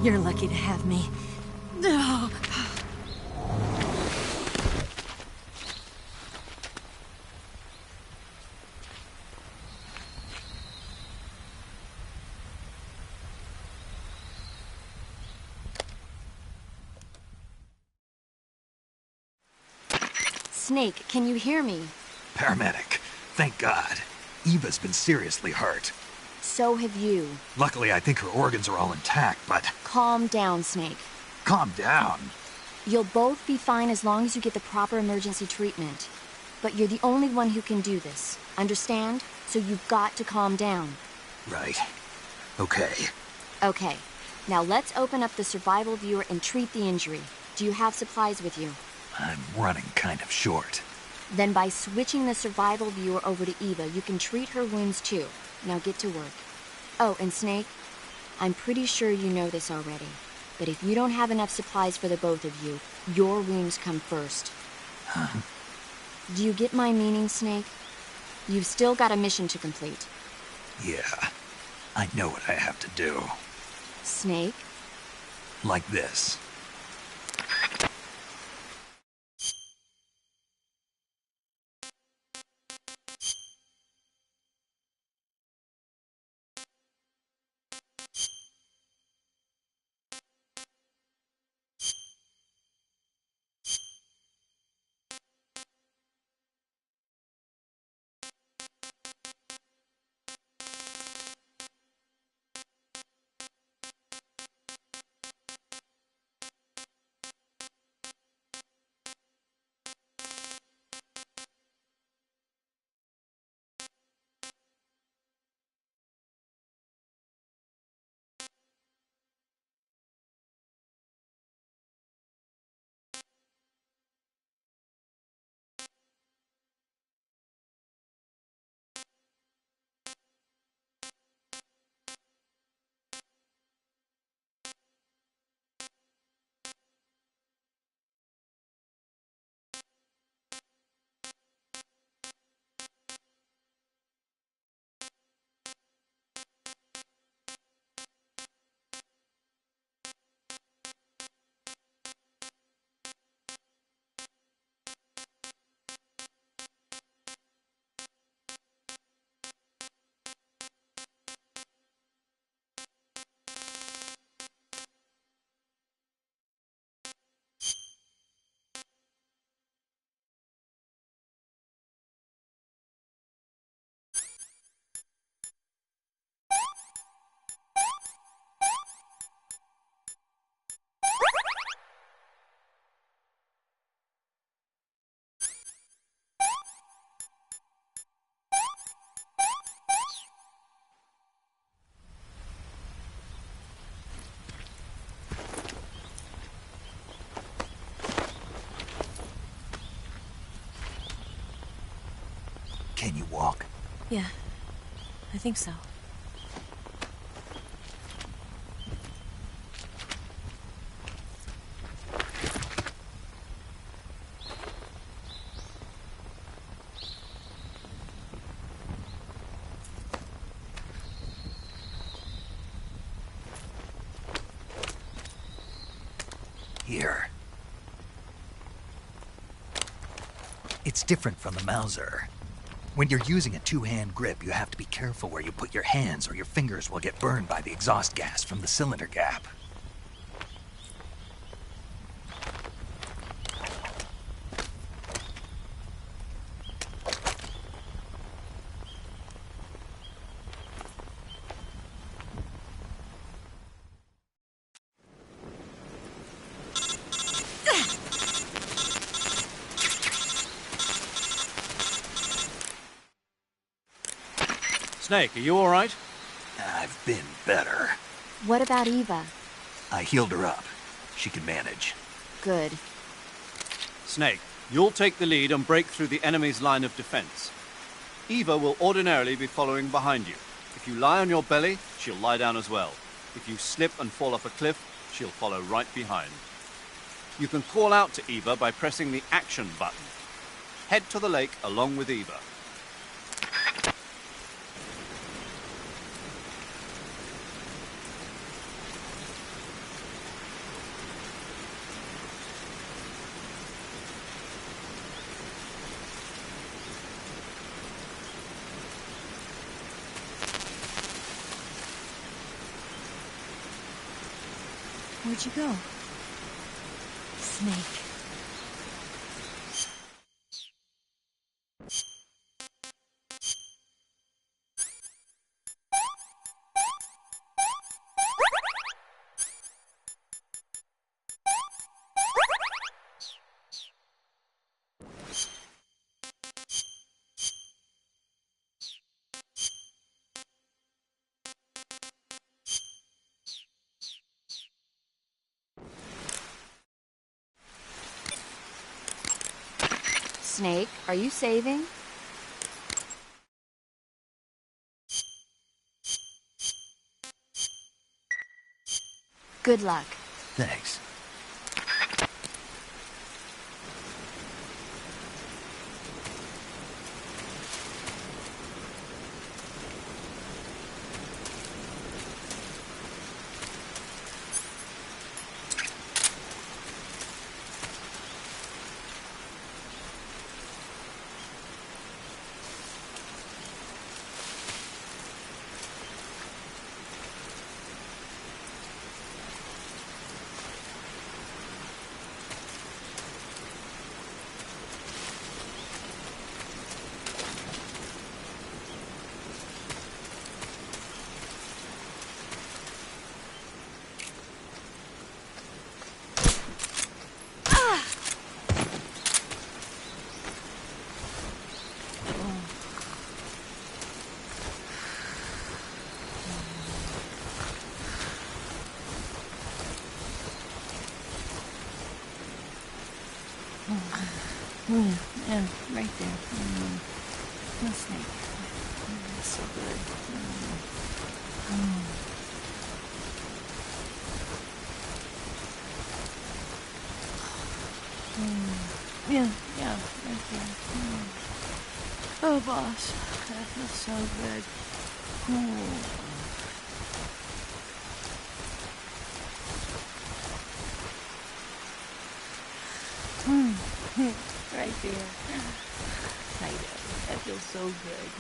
You're lucky to have me. No. Snake, can you hear me? Paramedic. Thank God. Eva's been seriously hurt. So have you. Luckily, I think her organs are all intact, but... Calm down, Snake. Calm down. You'll both be fine as long as you get the proper emergency treatment. But you're the only one who can do this. Understand? So you've got to calm down. Right. Okay. Okay. Now let's open up the survival viewer and treat the injury. Do you have supplies with you? I'm running kind of short. Then by switching the survival viewer over to Eva, you can treat her wounds too. Now get to work. Oh, and Snake, I'm pretty sure you know this already, but if you don't have enough supplies for the both of you, your wounds come first. Huh? Do you get my meaning, Snake? You've still got a mission to complete. Yeah. I know what I have to do. Snake? Like this. Can you walk? Yeah, I think so. Here. It's different from the Mauser. When you're using a two-hand grip, you have to be careful where you put your hands or your fingers will get burned by the exhaust gas from the cylinder gap. Snake, are you all right? I've been better. What about Eva? I healed her up. She can manage. Good. Snake, you'll take the lead and break through the enemy's line of defense. Eva will ordinarily be following behind you. If you lie on your belly, she'll lie down as well. If you slip and fall off a cliff, she'll follow right behind. You can call out to Eva by pressing the action button. Head to the lake along with Eva. Where'd you go? Snake. Snake, are you saving? Good luck. Thanks. Yeah, right there. No snake. That's so good. Yeah, right there. Oh, boss, that feels so good. Right there. I know. That feels so good.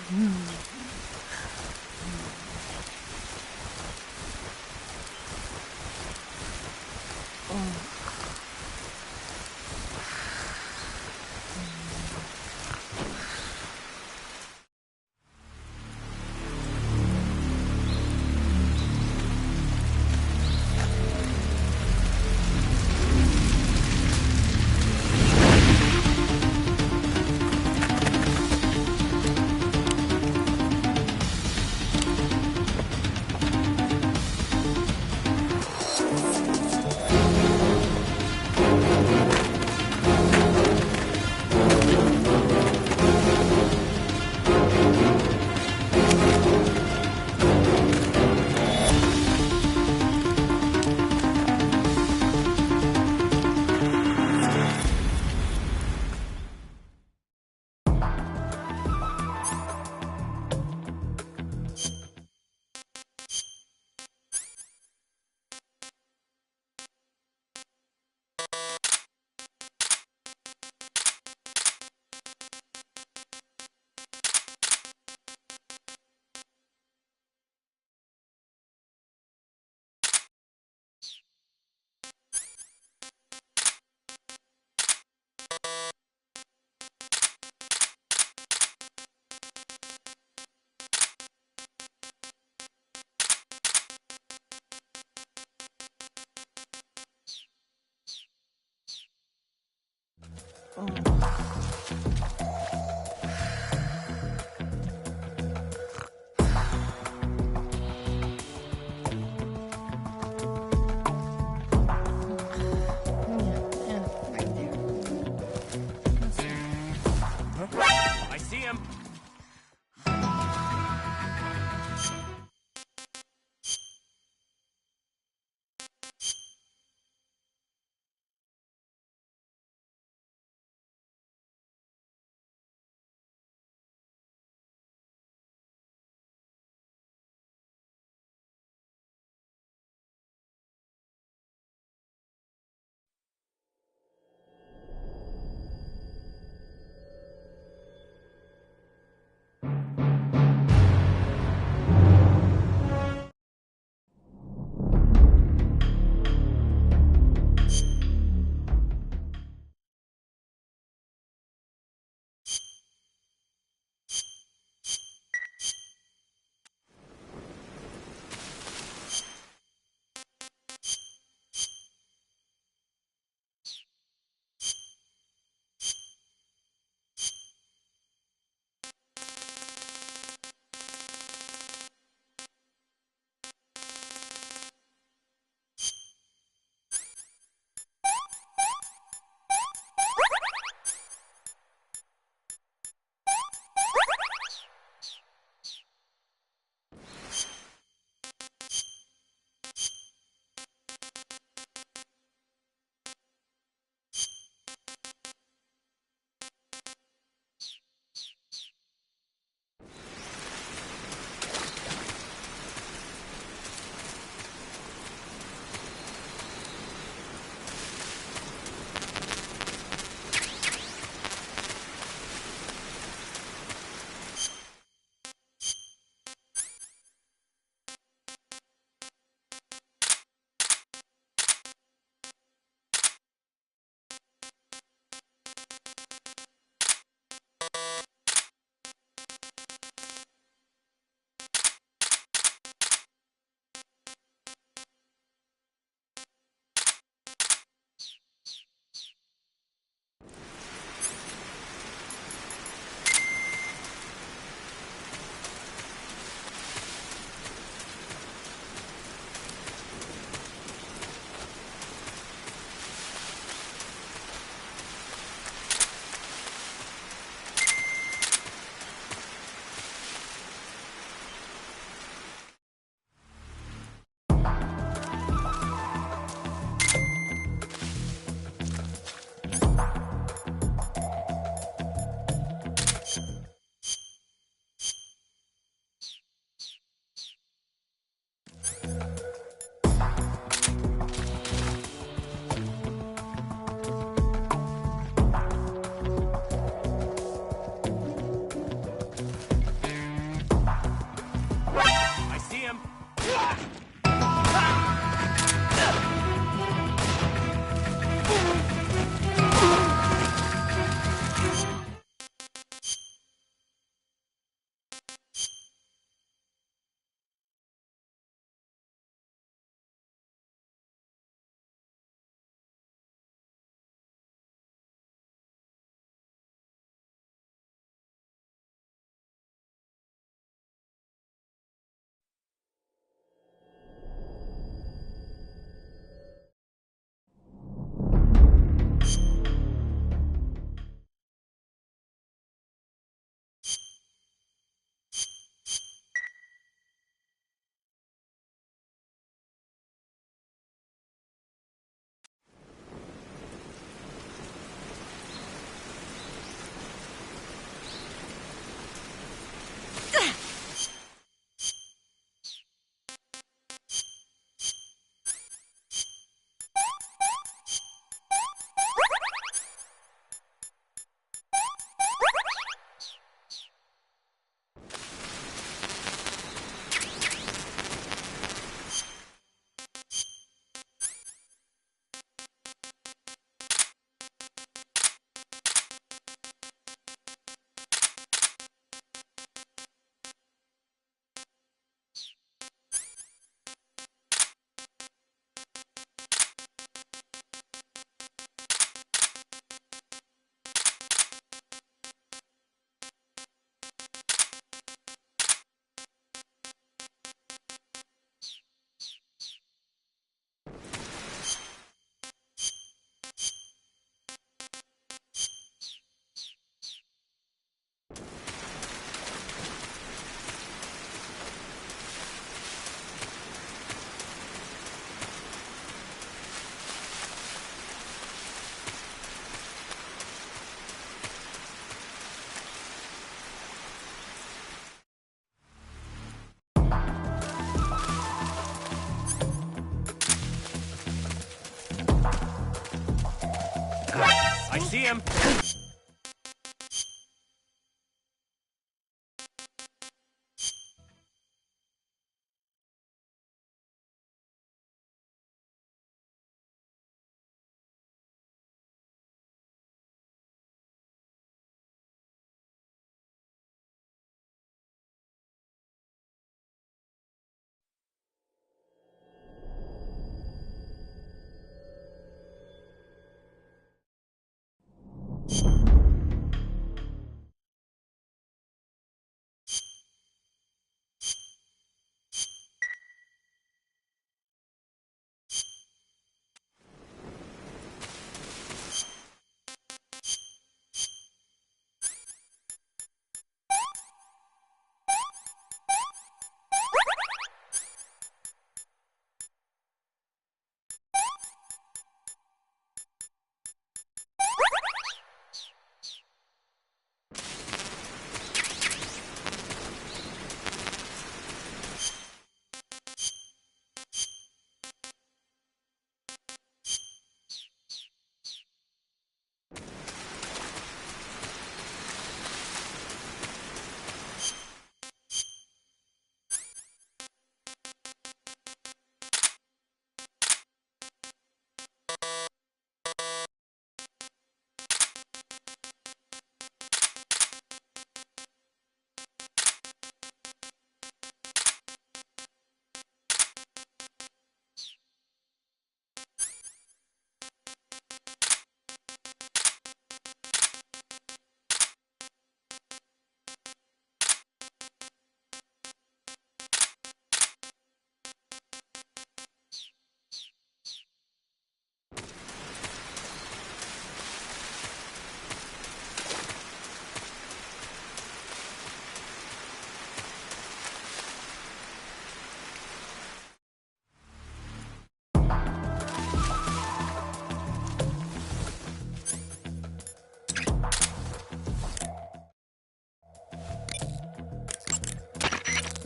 I see him.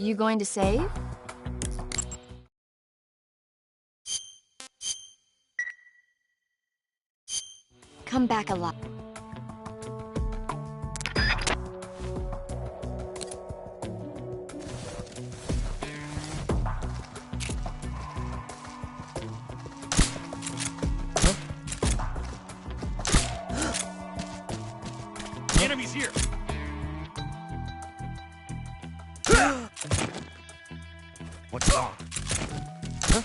You going to save? Come back alive. The enemy's here. What's wrong? Huh?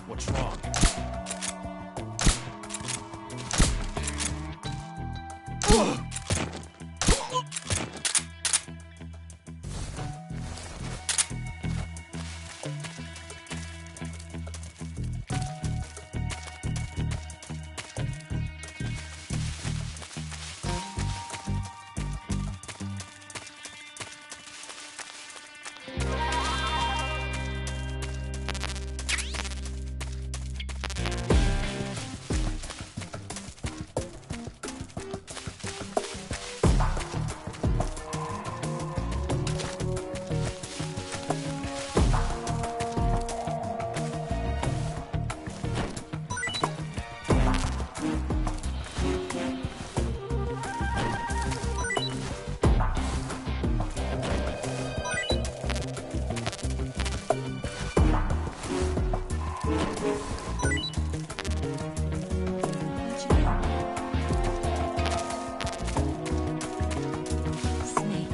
What's wrong? Snake.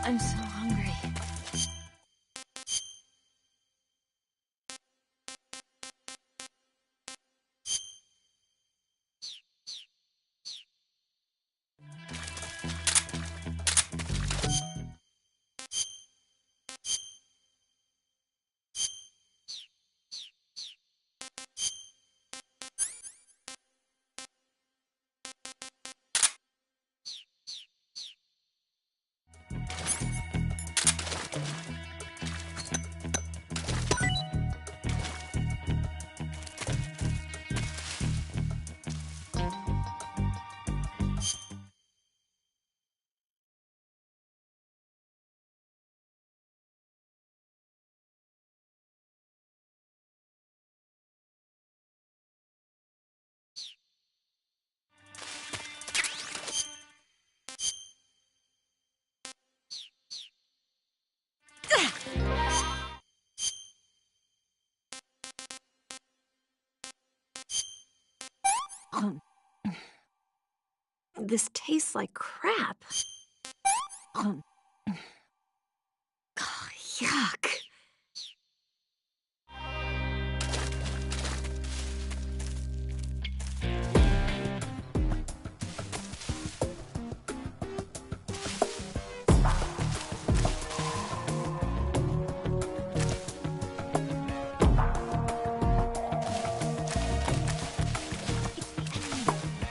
I'm so hungry. This tastes like crap. Oh, yuck.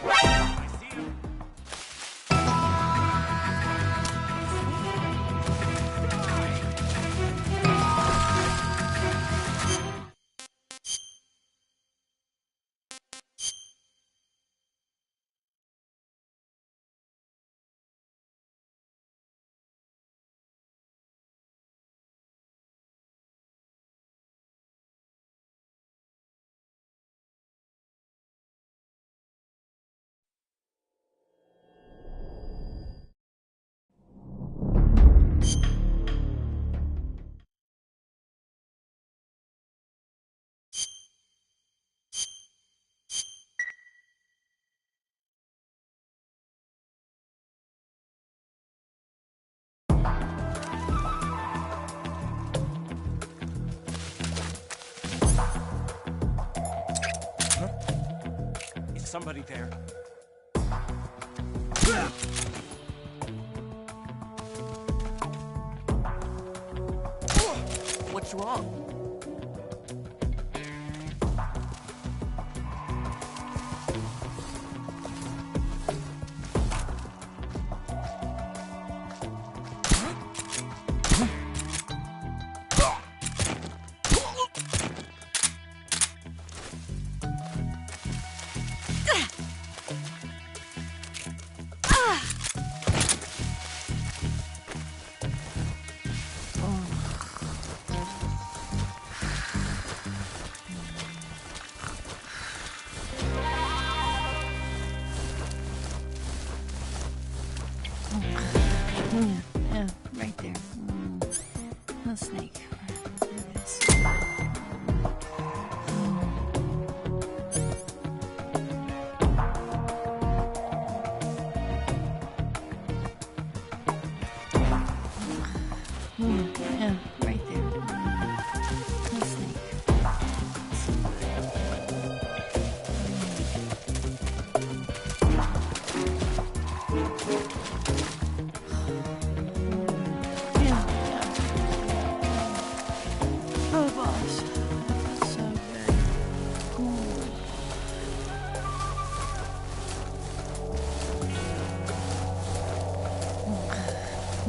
I see him. Is somebody there? What's wrong?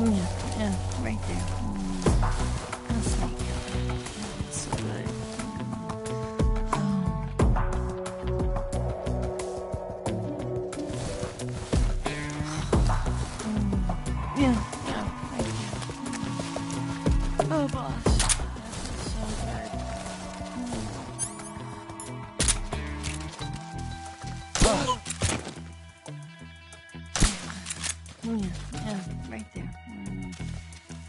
Yeah, right there. A snake. Yeah, so good. Yeah, right there. Oh, boss. That's so good. Yeah, right there.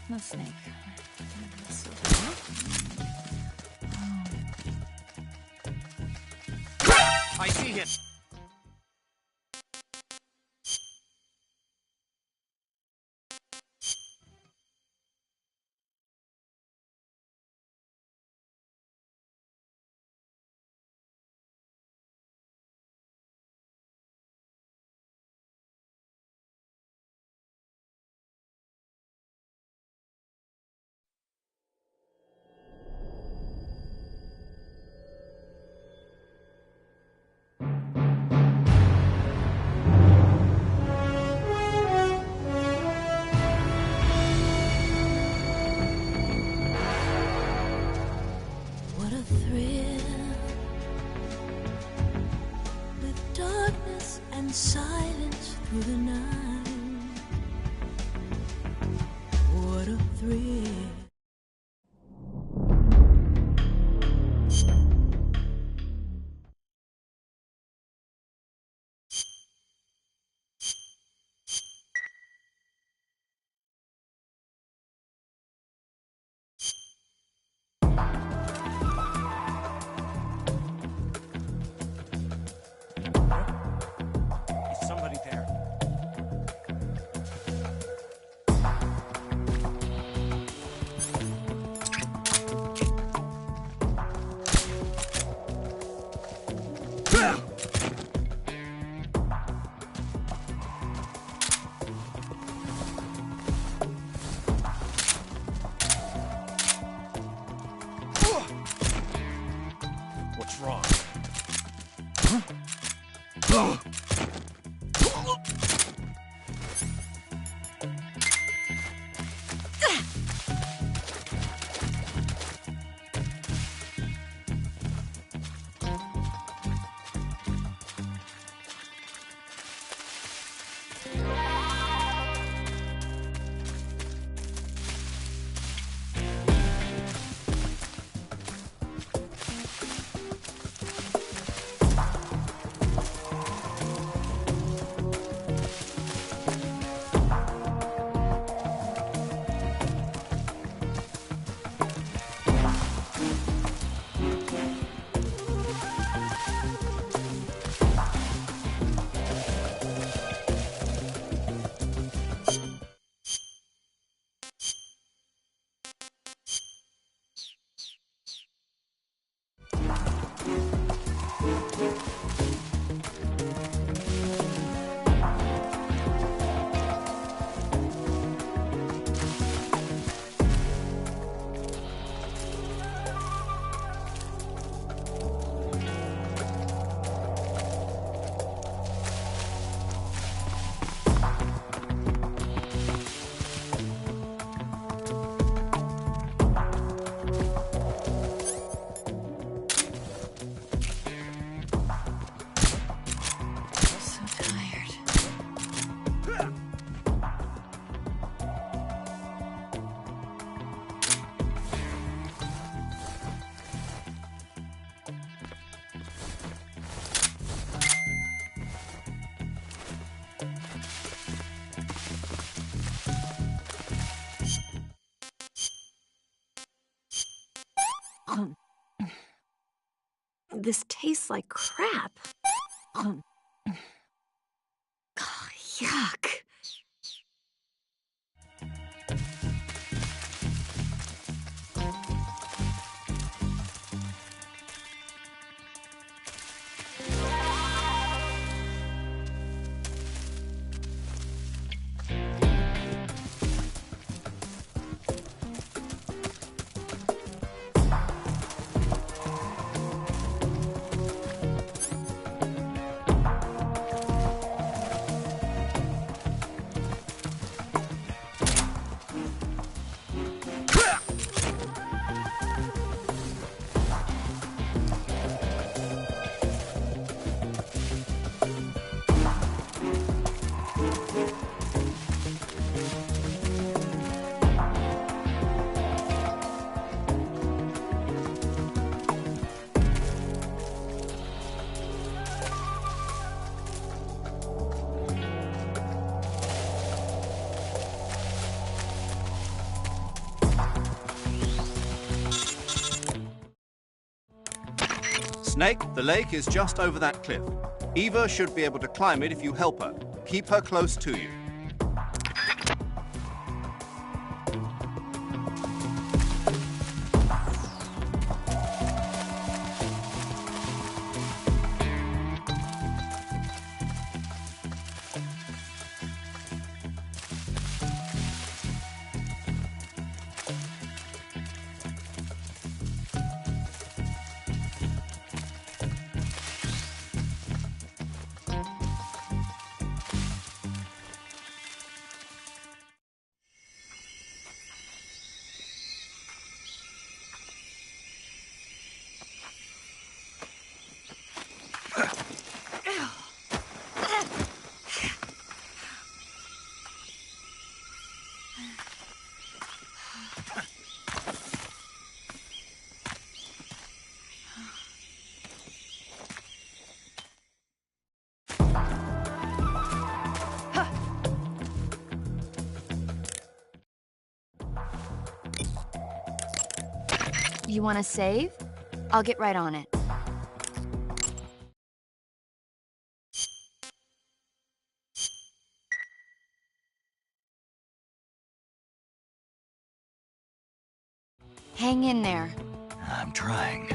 A snake. That's so good. I see him. What a thrill, with darkness and silence through the night. What a thrill. Is somebody there? What's wrong? So tired. This tastes like crap. Yuck. Snake, the lake is just over that cliff. Eva should be able to climb it if you help her. Keep her close to you. You want to save? I'll get right on it. Hang in there. I'm trying.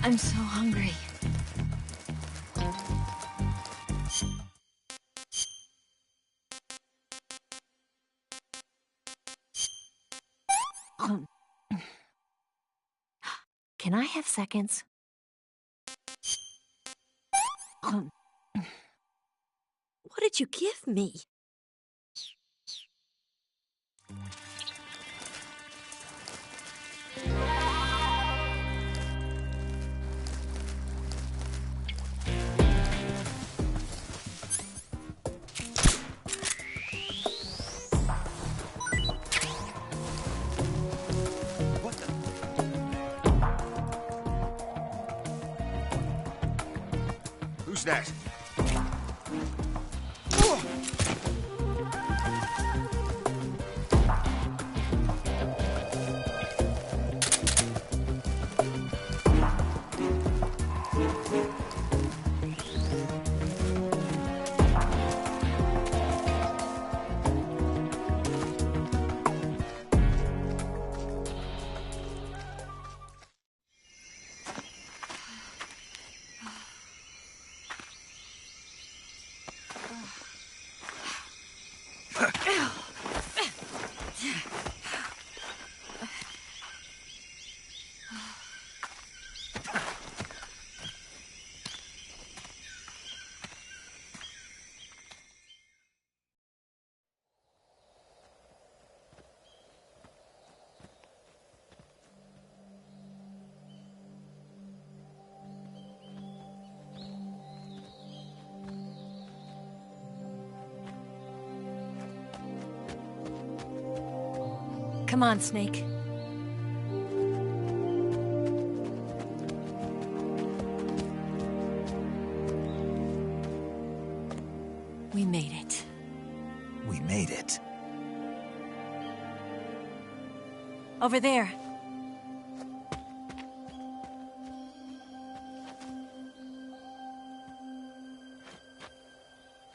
I'm so hungry. Can I have seconds? What did you give me? What the? Who's next? Come on, Snake. We made it. We made it. Over there.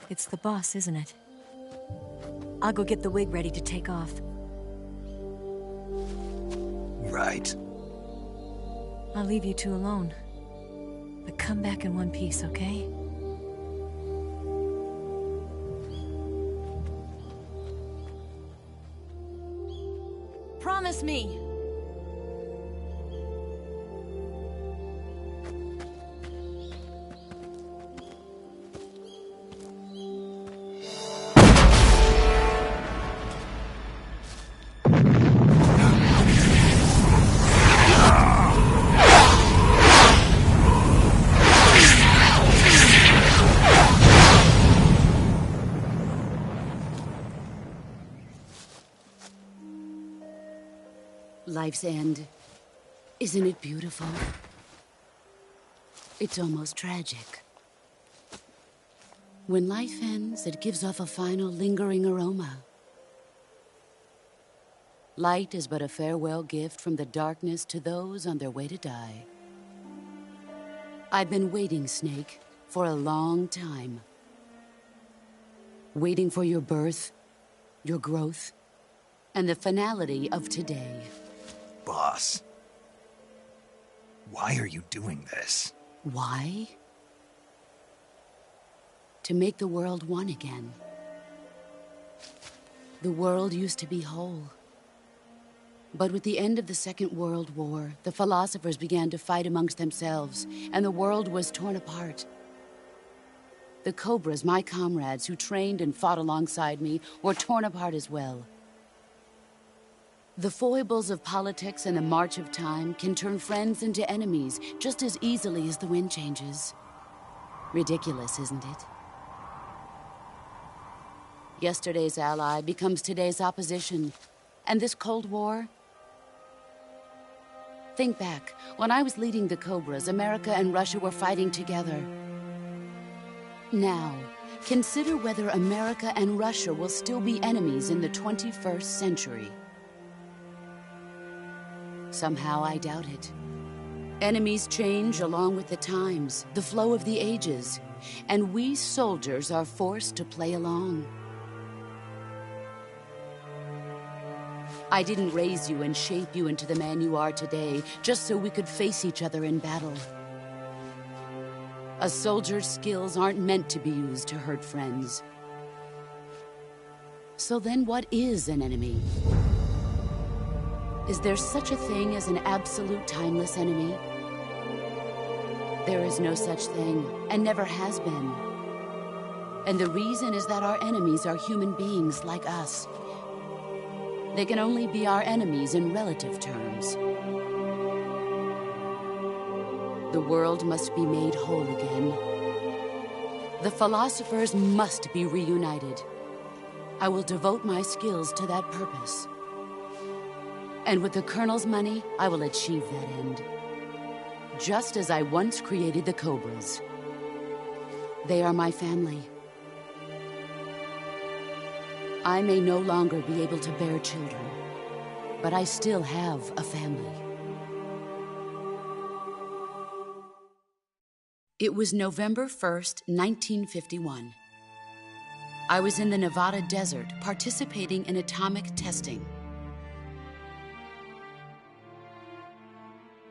It's the boss, isn't it? I'll go get the wig ready to take off. Right. I'll leave you two alone. But come back in one piece, okay? Promise me! Life's end. Isn't it beautiful? It's almost tragic. When life ends, it gives off a final lingering aroma. Light is but a farewell gift from the darkness to those on their way to die. I've been waiting, Snake, for a long time. Waiting for your birth, your growth, and the finality of today. Boss. Why are you doing this? Why? To make the world one again. The world used to be whole. But with the end of the Second World War, the philosophers began to fight amongst themselves, and the world was torn apart. The Cobras, my comrades who trained and fought alongside me, were torn apart as well. The foibles of politics and the march of time can turn friends into enemies just as easily as the wind changes. Ridiculous, isn't it? Yesterday's ally becomes today's opposition. And this Cold War? Think back. When I was leading the Cobras, America and Russia were fighting together. Now, consider whether America and Russia will still be enemies in the 21st century. Somehow I doubt it. Enemies change along with the times, the flow of the ages, and we soldiers are forced to play along. I didn't raise you and shape you into the man you are today just so we could face each other in battle. A soldier's skills aren't meant to be used to hurt friends. So then what is an enemy? Is there such a thing as an absolute timeless enemy? There is no such thing, and never has been. And the reason is that our enemies are human beings like us. They can only be our enemies in relative terms. The world must be made whole again. The philosophers must be reunited. I will devote my skills to that purpose. And with the Colonel's money, I will achieve that end. Just as I once created the Cobras. They are my family. I may no longer be able to bear children, but I still have a family. It was November 1st, 1951. I was in the Nevada desert participating in atomic testing.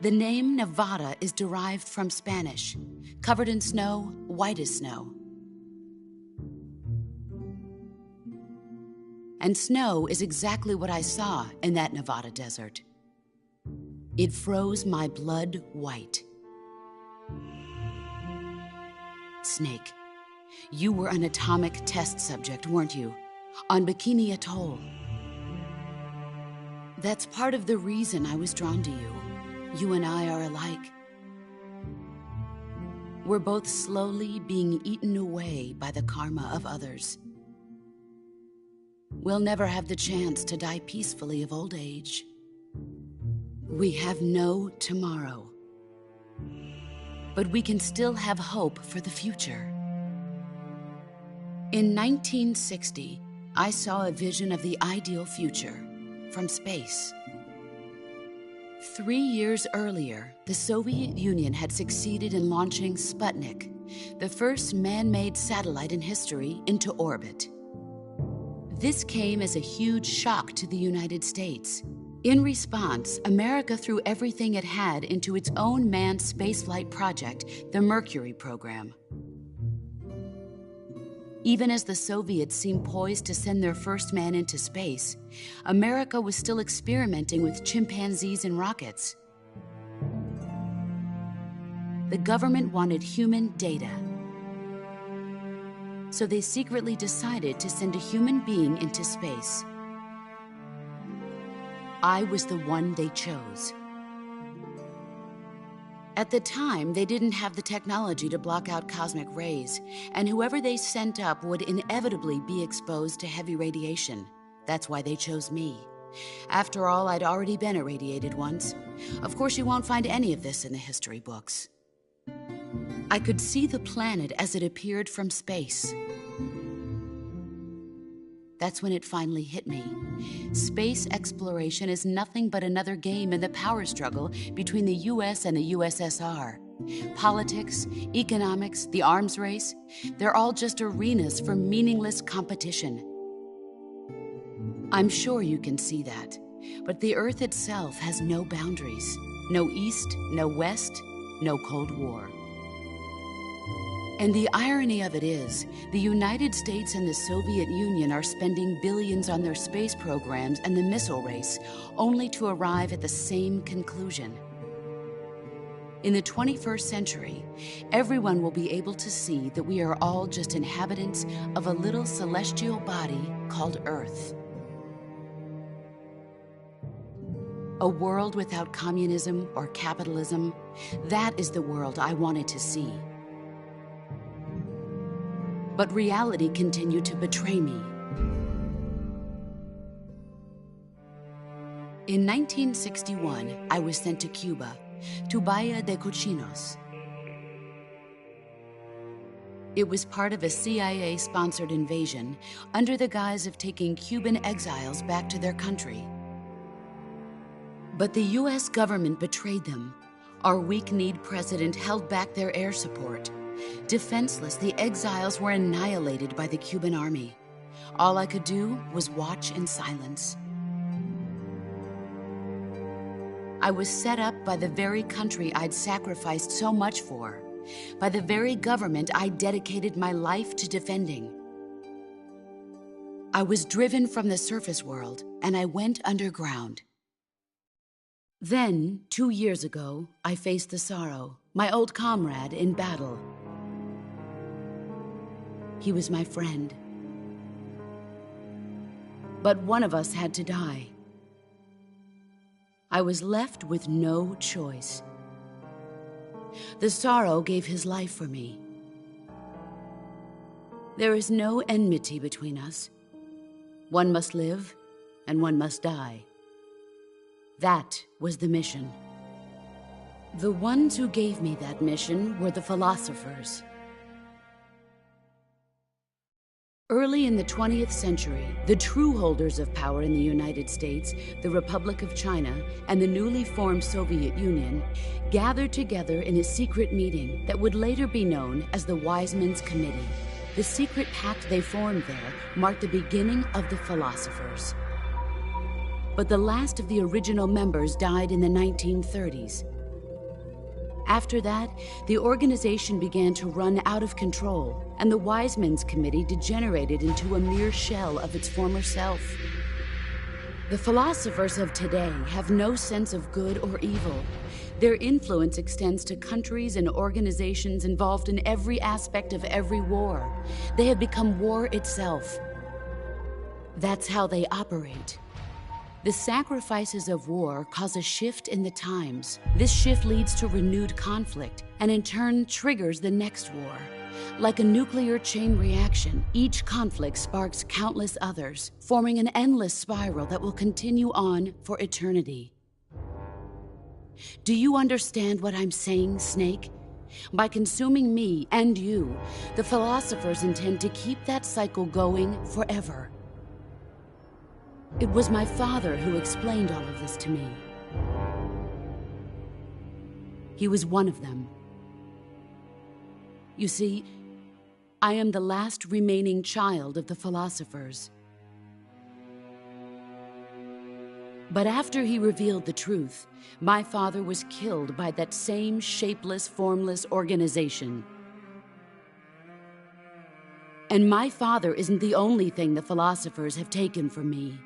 The name Nevada is derived from Spanish, covered in snow, white as snow. And snow is exactly what I saw in that Nevada desert. It froze my blood white. Snake, you were an atomic test subject, weren't you? On Bikini Atoll. That's part of the reason I was drawn to you. You and I are alike. We're both slowly being eaten away by the karma of others. We'll never have the chance to die peacefully of old age. We have no tomorrow. But we can still have hope for the future. In 1960, I saw a vision of the ideal future from space. 3 years earlier, the Soviet Union had succeeded in launching Sputnik, the first man-made satellite in history, into orbit. This came as a huge shock to the United States. In response, America threw everything it had into its own manned spaceflight project, the Mercury program. Even as the Soviets seemed poised to send their first man into space, America was still experimenting with chimpanzees and rockets. The government wanted human data. So they secretly decided to send a human being into space. I was the one they chose. At the time, they didn't have the technology to block out cosmic rays, and whoever they sent up would inevitably be exposed to heavy radiation. That's why they chose me. After all, I'd already been irradiated once. Of course, you won't find any of this in the history books. I could see the planet as it appeared from space. That's when it finally hit me. Space exploration is nothing but another game in the power struggle between the US and the USSR. Politics, economics, the arms race, they're all just arenas for meaningless competition. I'm sure you can see that, but the Earth itself has no boundaries. No East, no West, no Cold War. And the irony of it is, the United States and the Soviet Union are spending billions on their space programs and the missile race, only to arrive at the same conclusion. In the 21st century, everyone will be able to see that we are all just inhabitants of a little celestial body called Earth. A world without communism or capitalism, that is the world I wanted to see. But reality continued to betray me. In 1961, I was sent to Cuba, to Bahia de Cochinos. It was part of a CIA-sponsored invasion under the guise of taking Cuban exiles back to their country. But the US government betrayed them. Our weak-kneed president held back their air support. Defenseless, the exiles were annihilated by the Cuban army. All I could do was watch in silence. I was set up by the very country I'd sacrificed so much for, by the very government I dedicated my life to defending. I was driven from the surface world, and I went underground. Then, 2 years ago, I faced the Sorrow, my old comrade in battle. He was my friend. But one of us had to die. I was left with no choice. The Sorrow gave his life for me. There is no enmity between us. One must live, and one must die. That was the mission. The ones who gave me that mission were the philosophers. Early in the 20th century, the true holders of power in the United States, the Republic of China, and the newly formed Soviet Union gathered together in a secret meeting that would later be known as the Wiseman's Committee. The secret pact they formed there marked the beginning of the philosophers. But the last of the original members died in the 1930s. After that, the organization began to run out of control, and the Wiseman's Committee degenerated into a mere shell of its former self. The philosophers of today have no sense of good or evil. Their influence extends to countries and organizations involved in every aspect of every war. They have become war itself. That's how they operate. The sacrifices of war cause a shift in the times. This shift leads to renewed conflict, and in turn triggers the next war. Like a nuclear chain reaction, each conflict sparks countless others, forming an endless spiral that will continue on for eternity. Do you understand what I'm saying, Snake? By consuming me and you, the philosophers intend to keep that cycle going forever. It was my father who explained all of this to me. He was one of them. You see, I am the last remaining child of the philosophers. But after he revealed the truth, my father was killed by that same shapeless, formless organization. And my father isn't the only thing the philosophers have taken from me.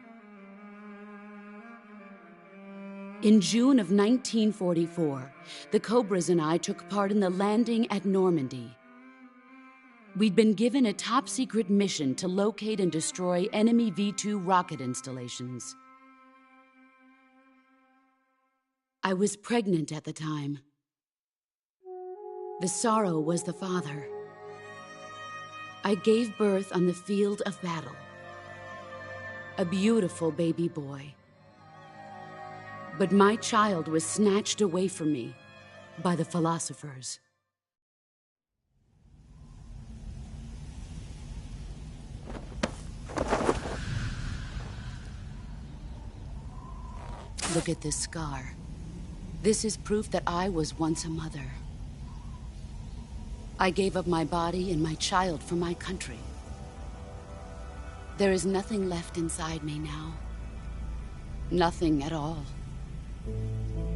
In June of 1944, the Cobras and I took part in the landing at Normandy. We'd been given a top-secret mission to locate and destroy enemy V-2 rocket installations. I was pregnant at the time. The Sorrow was the father. I gave birth on the field of battle. A beautiful baby boy. But my child was snatched away from me by the philosophers. Look at this scar. This is proof that I was once a mother. I gave up my body and my child for my country. There is nothing left inside me now. Nothing at all.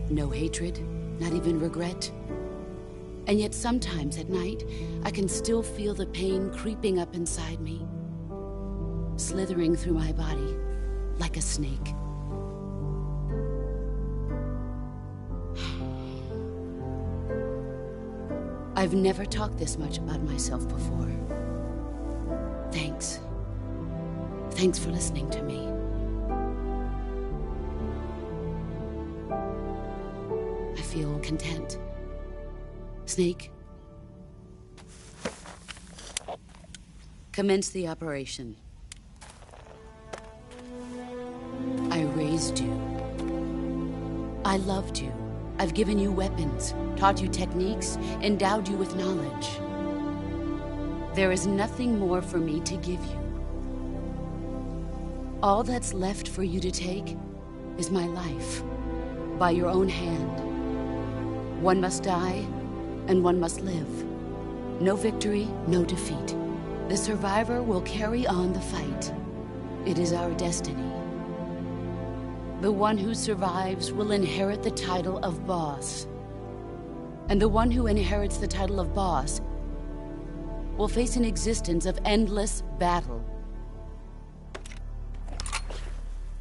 No hatred, not even regret. And yet sometimes at night, I can still feel the pain creeping up inside me, slithering through my body like a snake. I've never talked this much about myself before. Thanks. Thanks for listening to me. I feel content. Snake, commence the operation. I raised you. I loved you. I've given you weapons, taught you techniques, endowed you with knowledge. There is nothing more for me to give you. All that's left for you to take is my life, by your own hand. One must die, and one must live. No victory, no defeat. The survivor will carry on the fight. It is our destiny. The one who survives will inherit the title of boss. And the one who inherits the title of boss will face an existence of endless battle.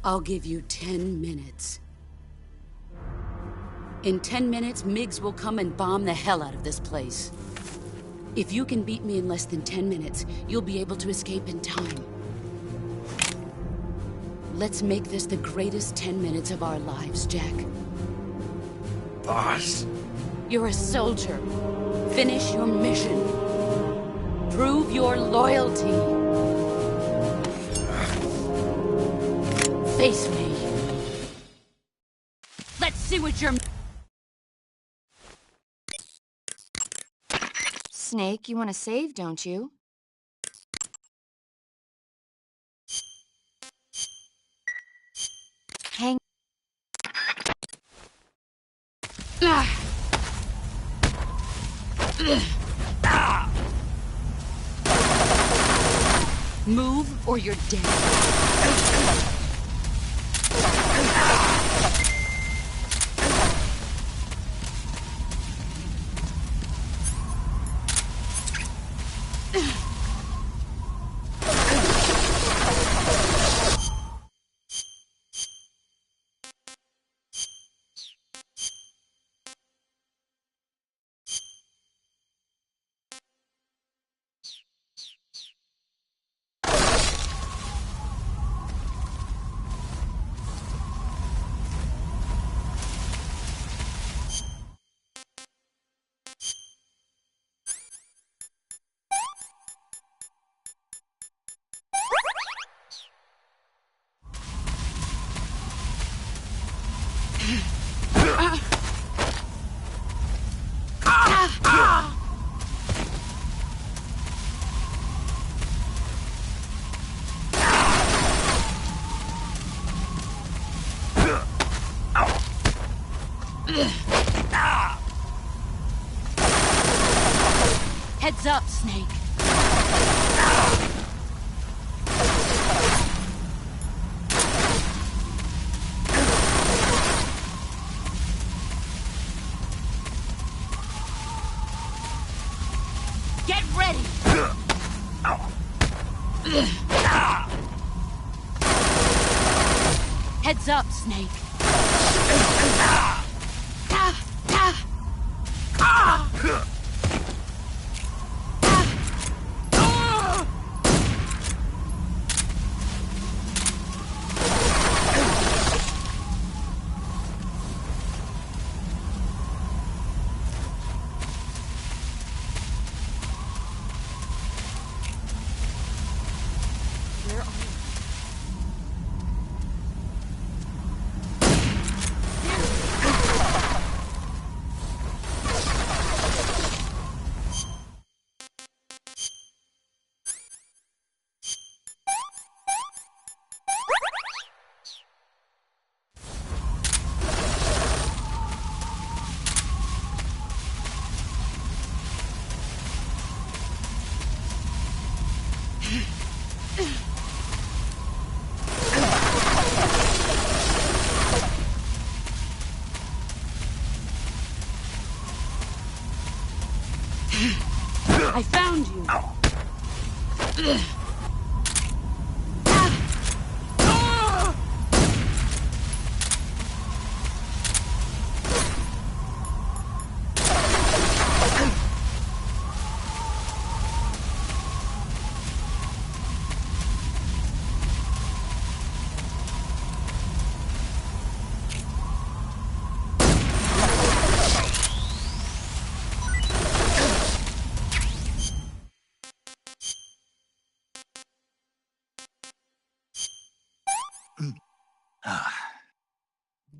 I'll give you 10 minutes. In 10 minutes, Migs will come and bomb the hell out of this place. If you can beat me in less than 10 minutes, you'll be able to escape in time. Let's make this the greatest 10 minutes of our lives, Jack. Boss. You're a soldier. Finish your mission. Prove your loyalty. Face me. Let's see what you're... Snake, you want to save, don't you? Hang... Move or you're dead. Heads up, Snake. Get ready. Heads up, Snake. I found you.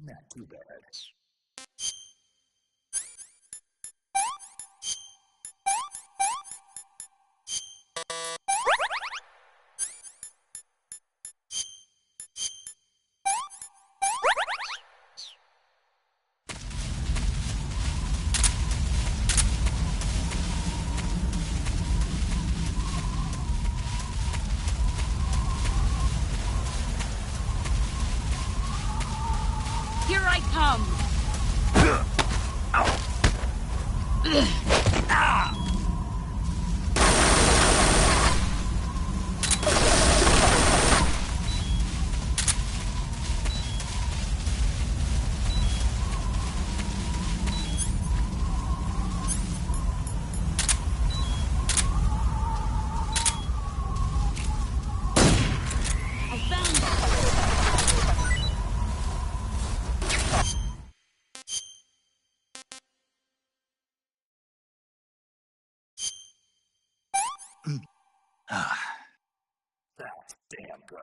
Not too bad. Here I come. That's damn good.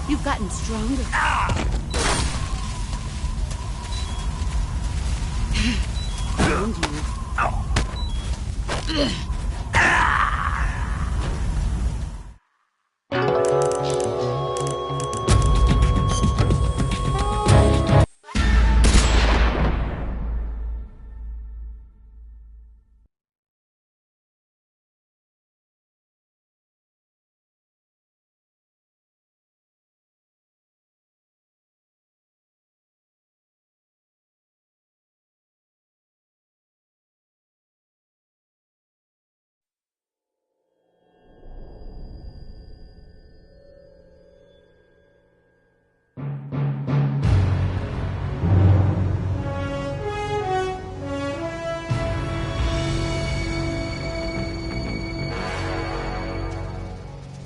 You've gotten stronger. Found you.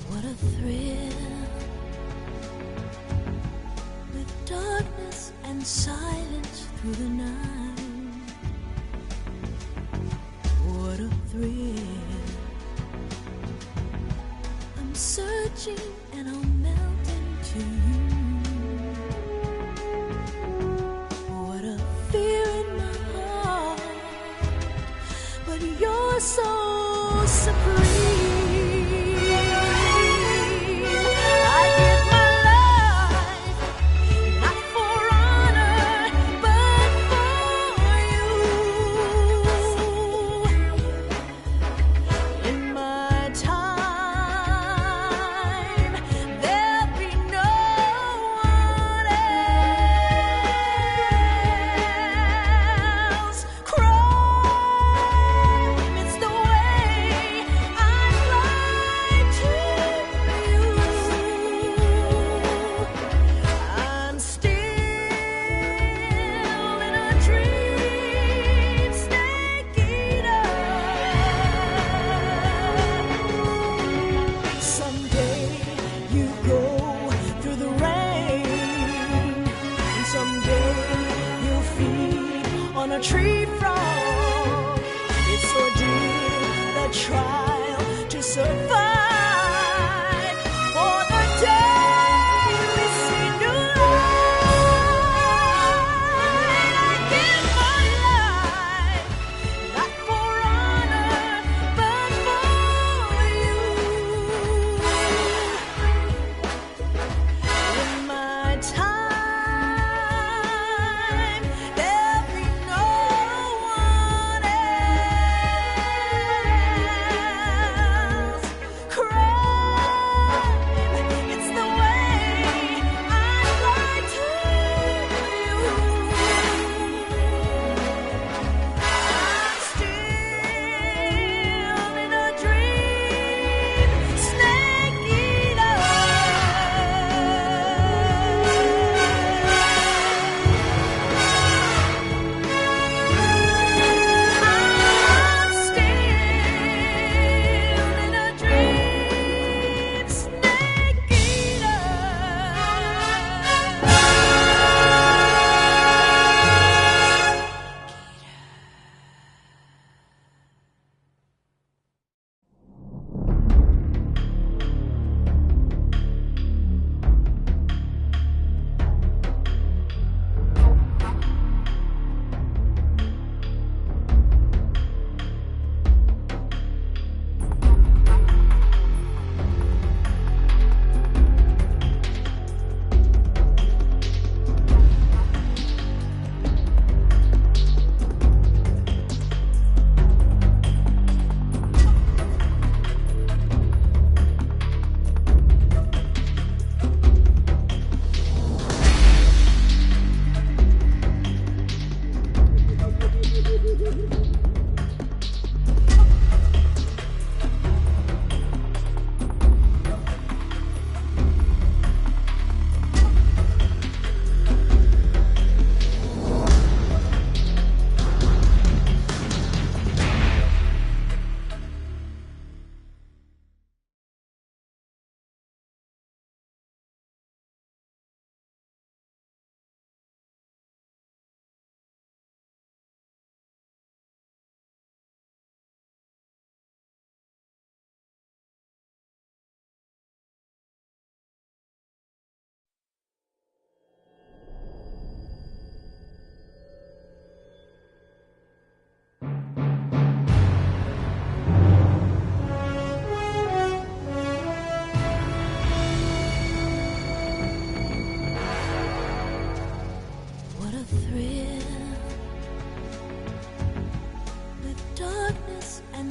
What a thrill, with darkness and silence through the night. What a thrill, I'm searching and I'll melt into you. What a fear in my heart, but you're so supreme. On a tree frog, it's ordeal, the trial to survive. For the day we see new light, I give my life, not for honor, but for you. In my time,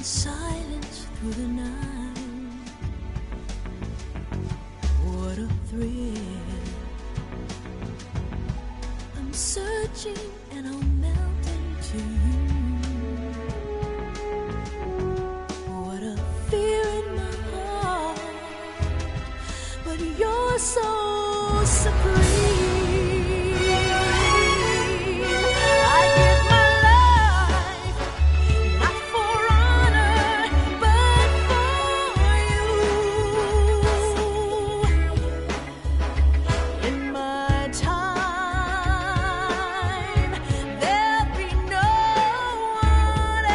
in silence through the night. What a thrill. I'm searching and I'll melt into you. What a fear in my heart, but you're so supreme. I give my life, not for honor, but for you. In my time, there'll be no one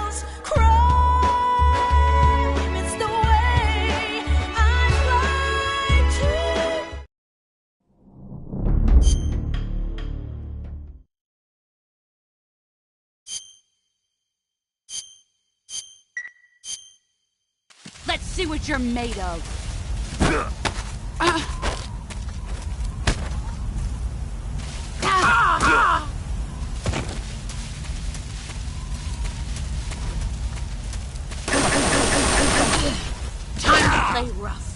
else. Crime is the way I'd like to. Let's see what you're made of. Time to play rough.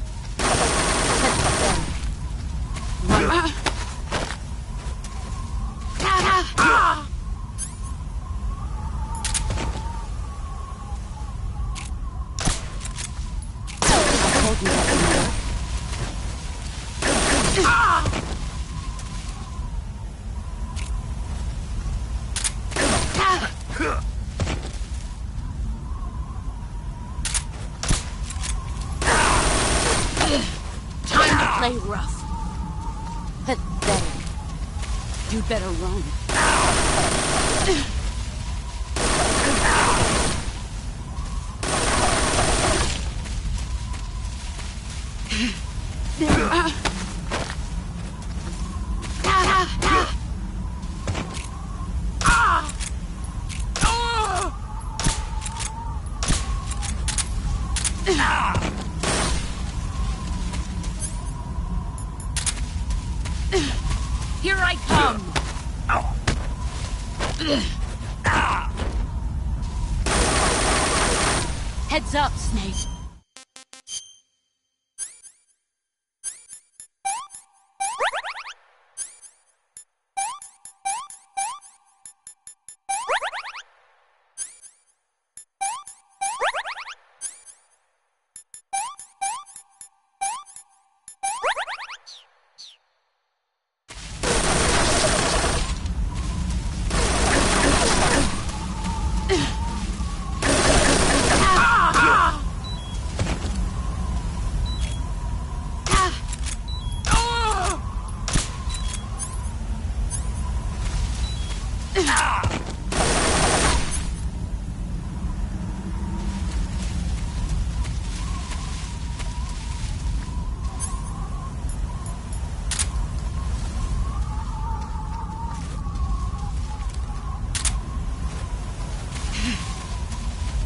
Time to play rough. Pathetic. You'd better run. Here I come. Heads up, Snake.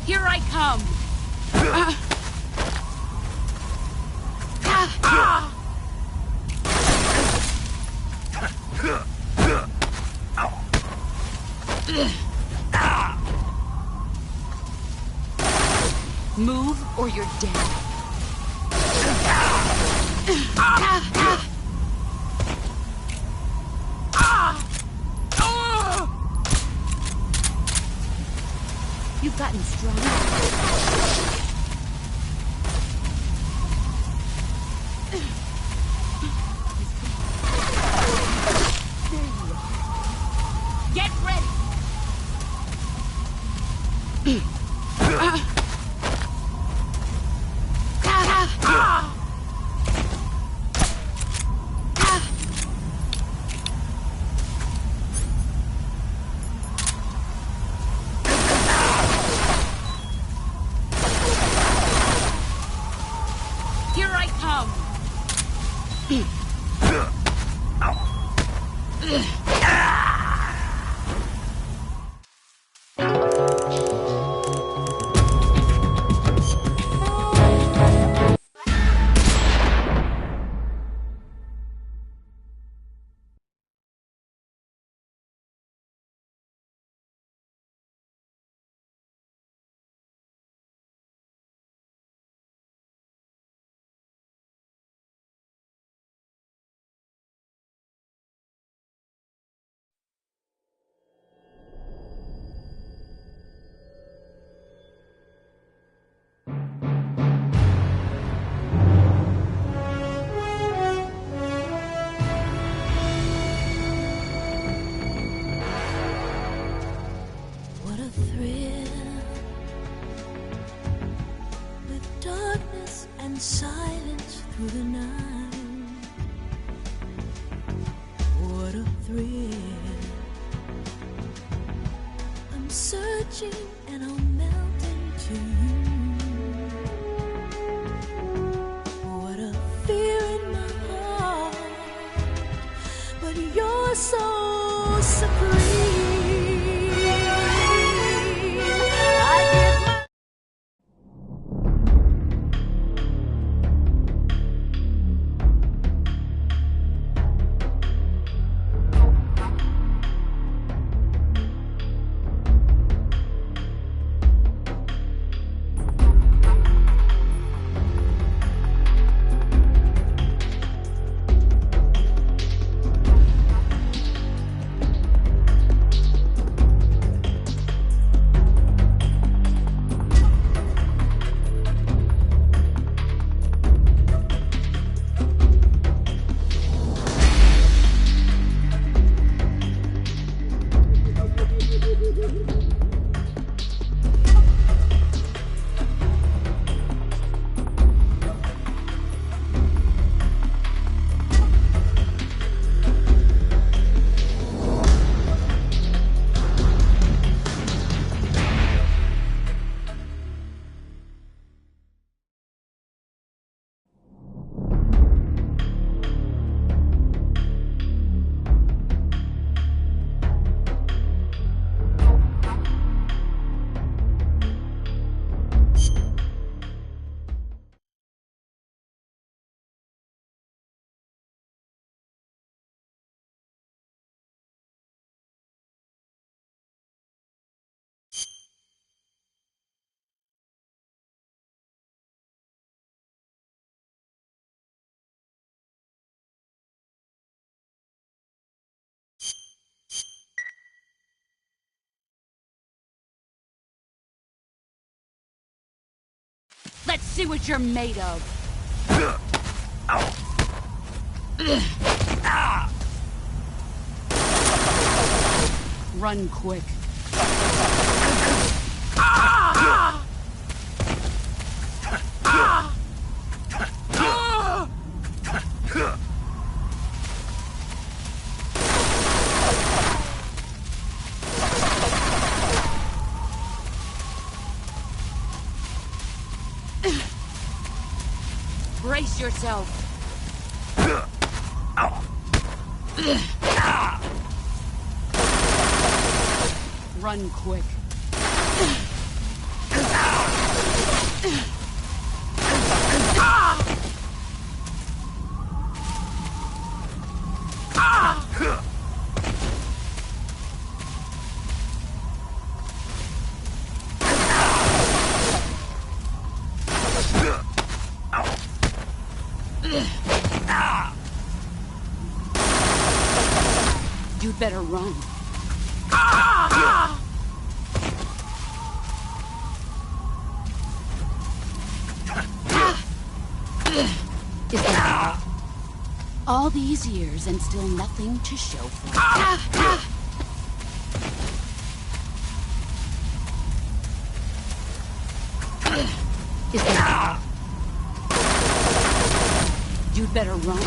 Here I come. Move or you're dead. You've gotten stronger. Get ready! Here I come! searching and I'll melt into you. What a fear in my heart, but you're so supreme. I give my Let's see what you're made of. Run quick. Brace yourself. Run quick. You'd better run. Is that All these years and still nothing to show for it. Is that You'd better run.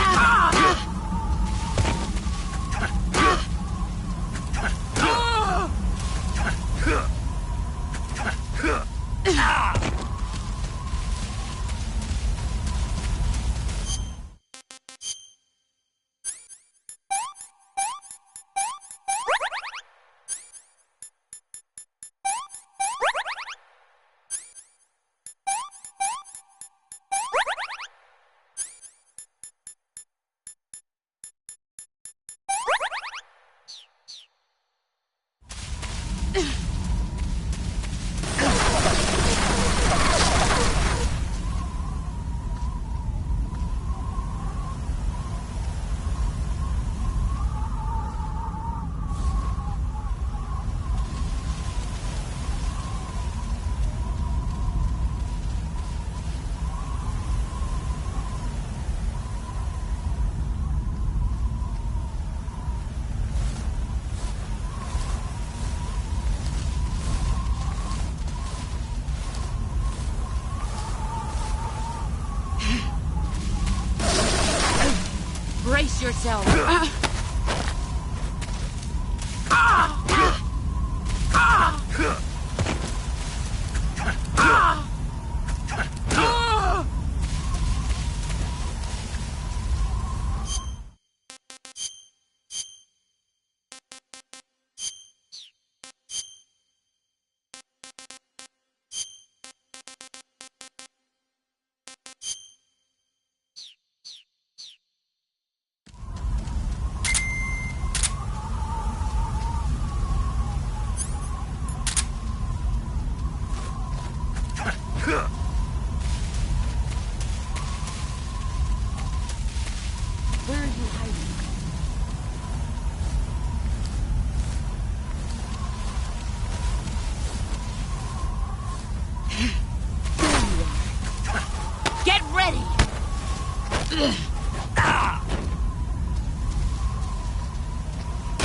Brace yourself. is that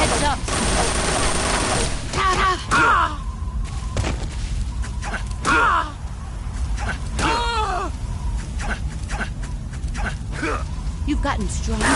Heads up! You've gotten stronger.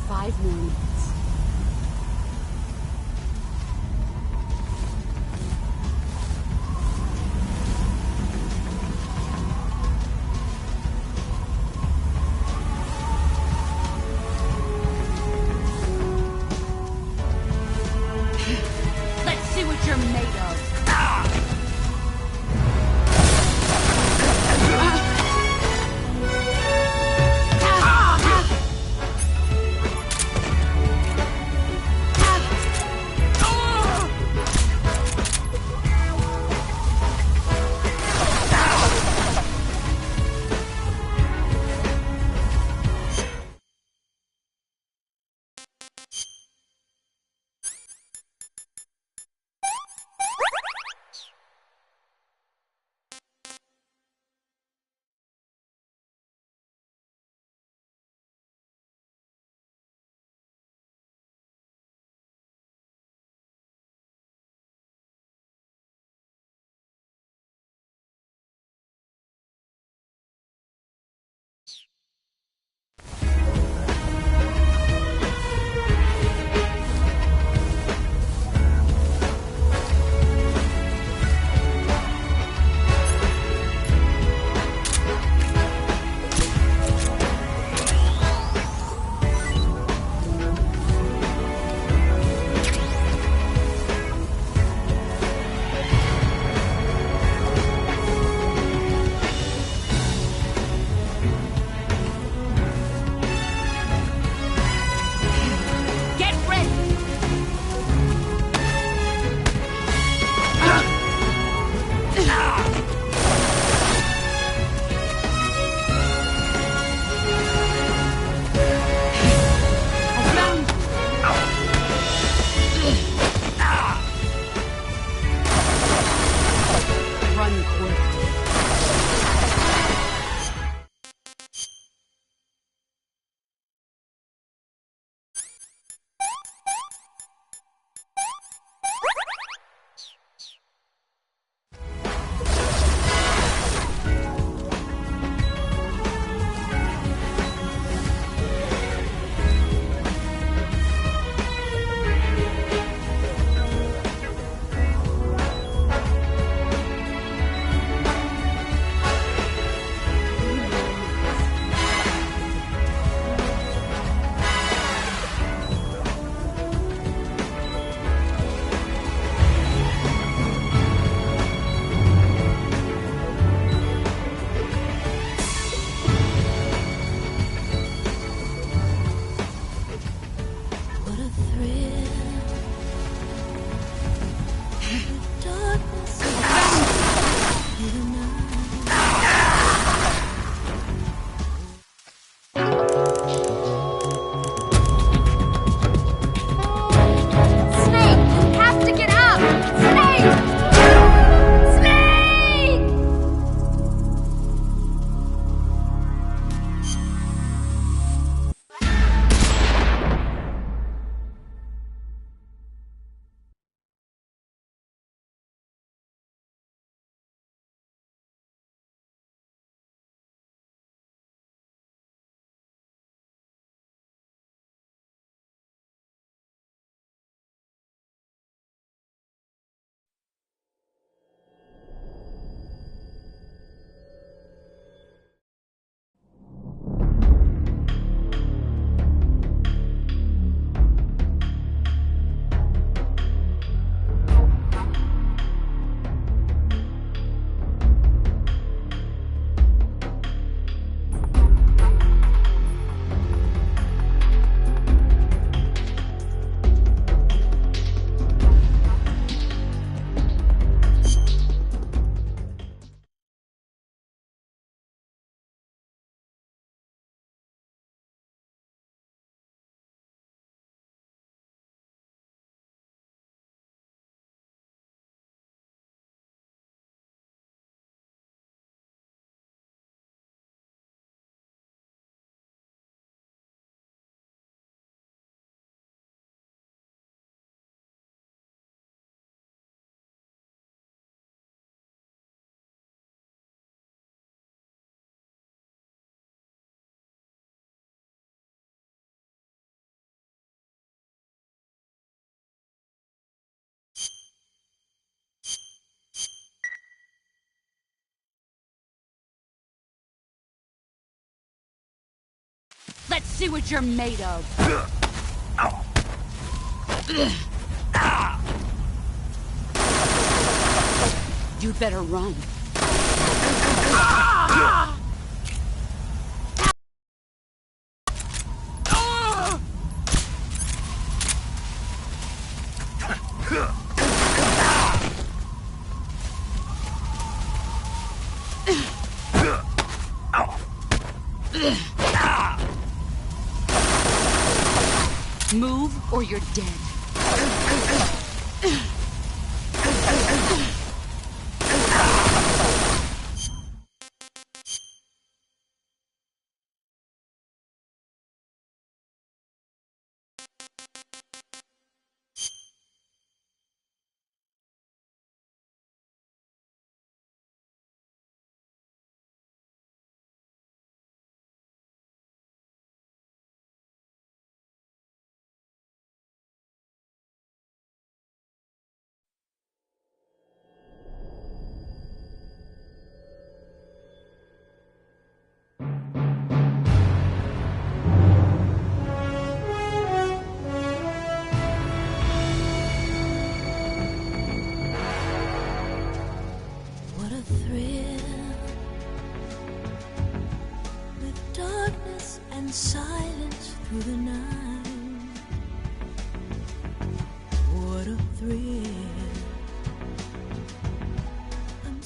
Five more minutes. Let's see what you're made of. see what you're made of. You'd better run. Move or you're dead. What a thrill, with darkness and silence through the night. What a thrill. I'm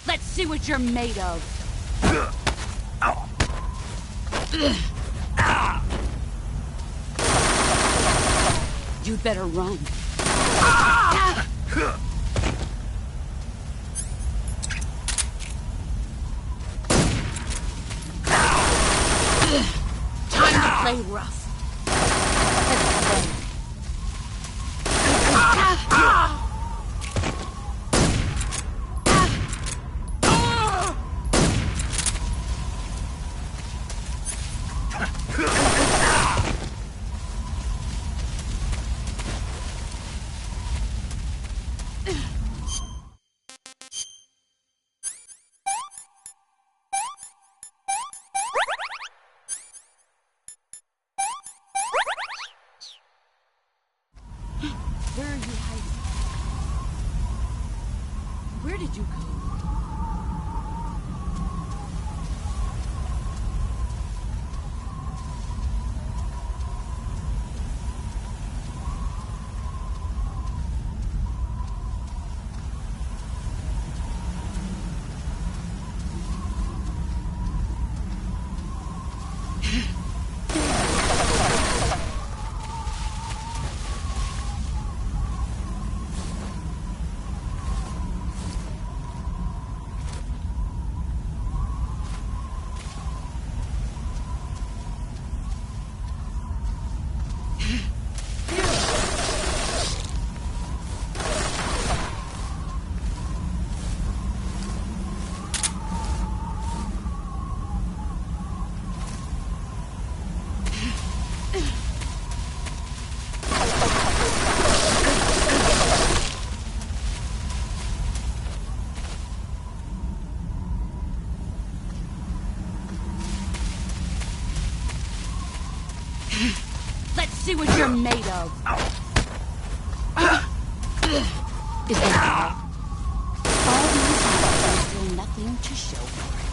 Let's see what you're made of. You'd better run. Time to play rough. Where are you hiding? Where did you go? Let's see what you're made of. Is that all? All these years, there's still nothing to show for it.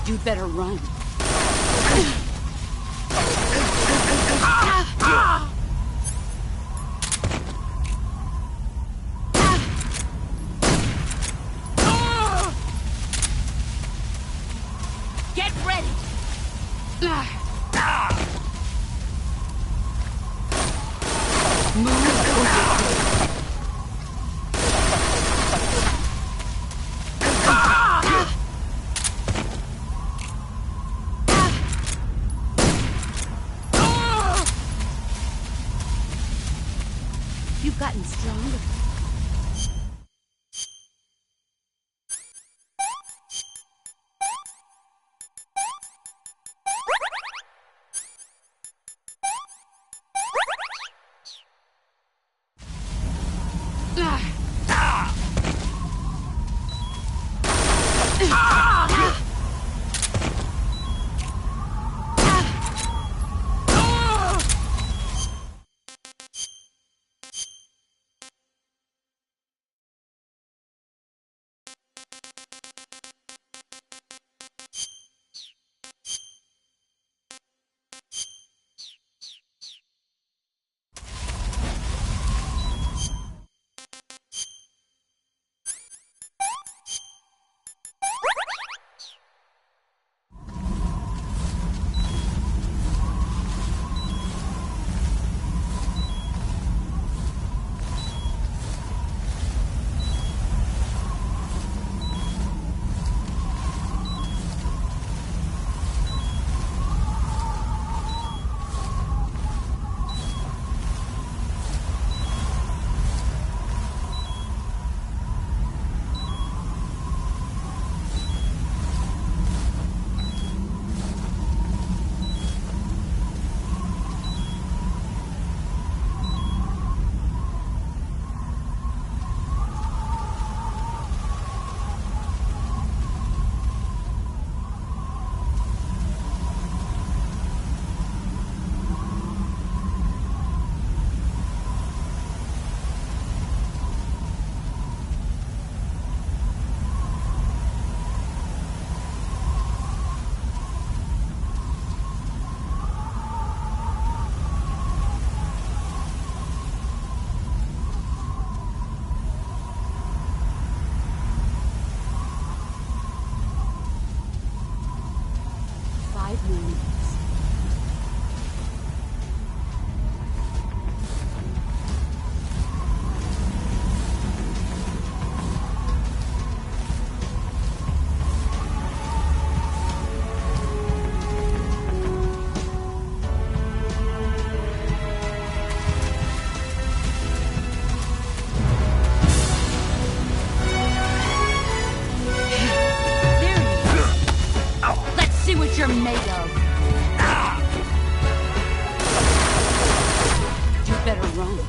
You'd better run. Get ready! You've gotten stronger. You're made of. You better run.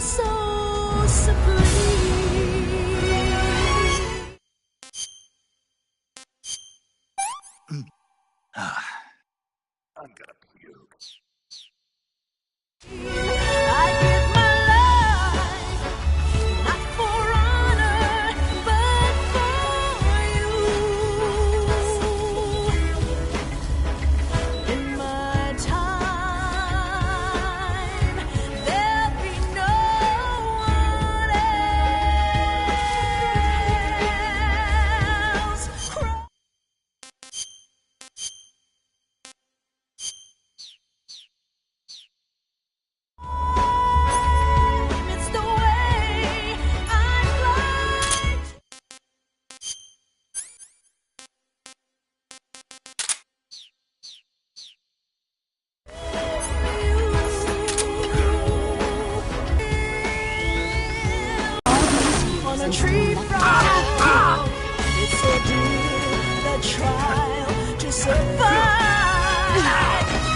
so simply. I'm gonna puke. I give my life, not for honor, but for you. In my time, there'll be no one else. It's the way I'd like on a tree frog. It's a deal, the trial to survive.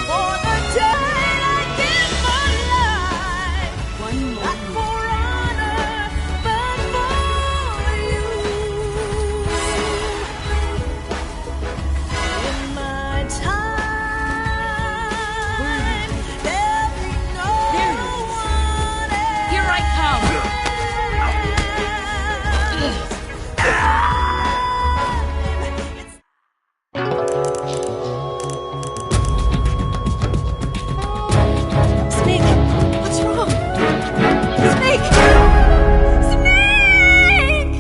For the day I give my life. One Not more. for honor, but for you. In my time, there'll be no There it is. one else. Here I come. Snake, what's wrong? Snake! Snake!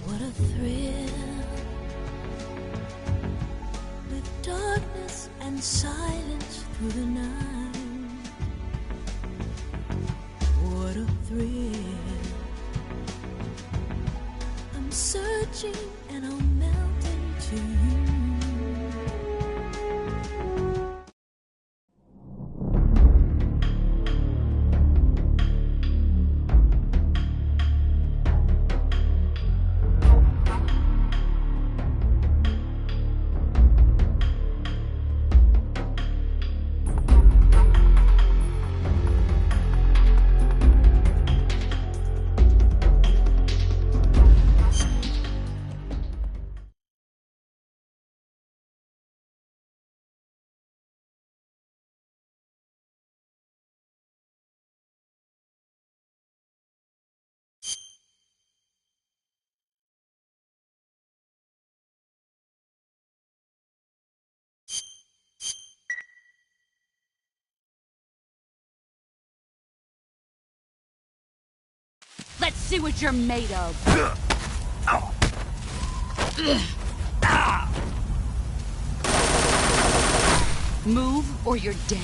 What a thrill, with darkness and silence through the night. What a thrill, I'm searching and I'm melting to you. Let's see what you're made of. Move or you're dead.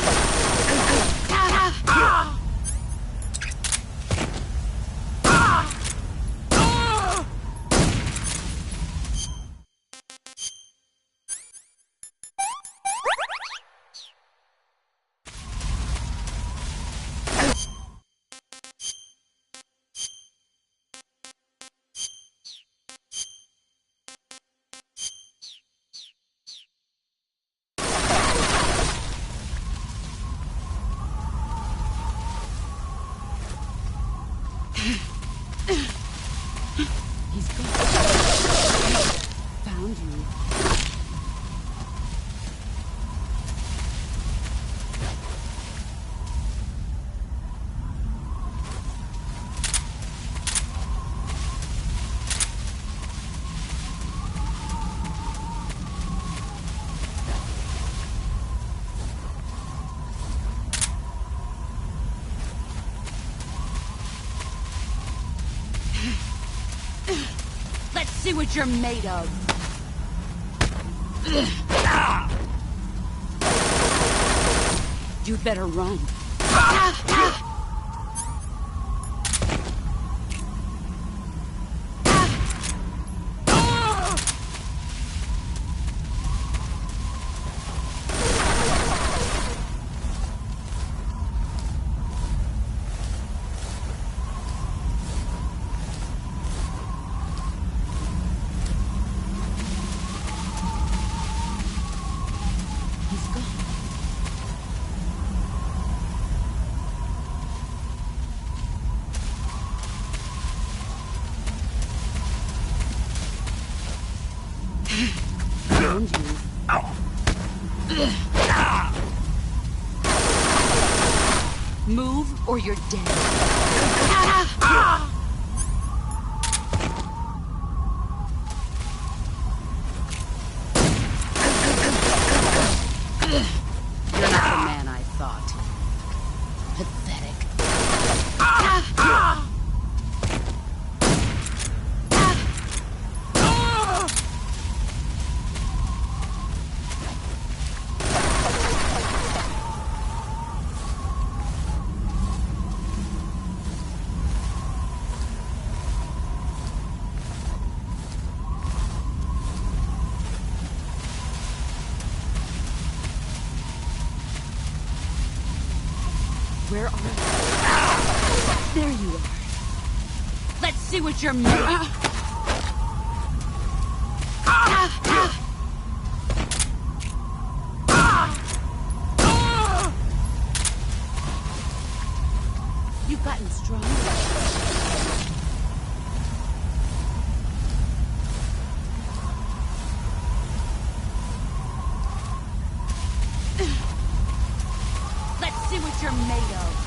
He's gone. Found you. see what you're made of. You'd better run. He's gone. Found you. Move or you're dead. You're not the man I thought. Pathetic. Where are you? There you are. Let's see what you're made of. You've gotten stronger. Let's see what you're made of.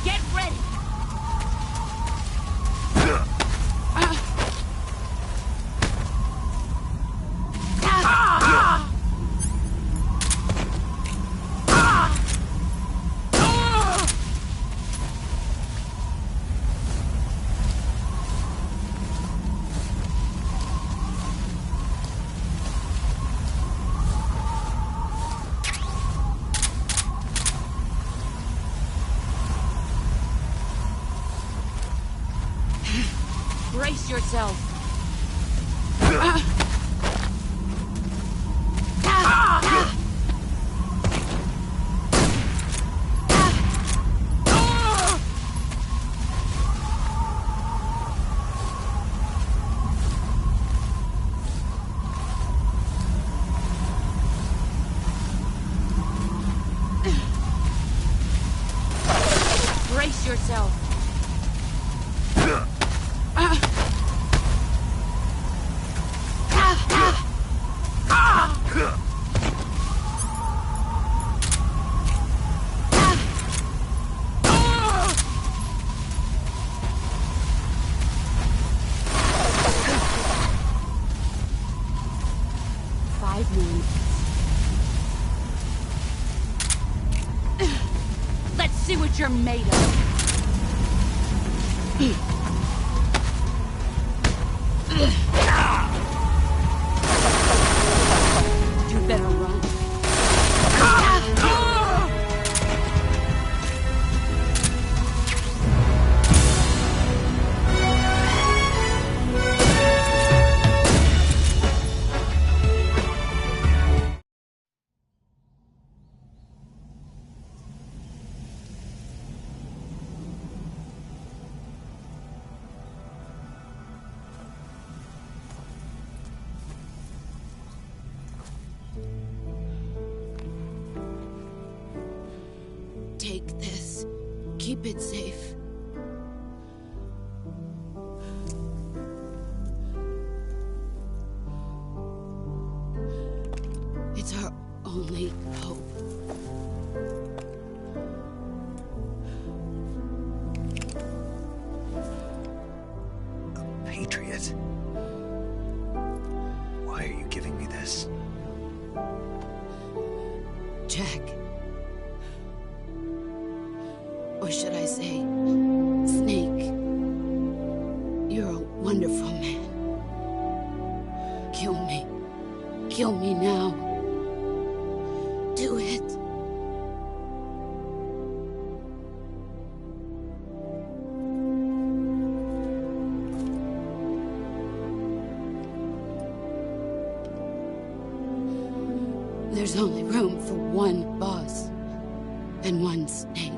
Get ready! Brace yourself. Brace yourself. Let's see what you're made of. You better run. Take this. Keep it safe. It's our only hope. Patriot. Why are you giving me this? Jack. Or should I say, Snake. You're a wonderful man. Kill me. Kill me now. Do it. There's only room for one boss and one snake.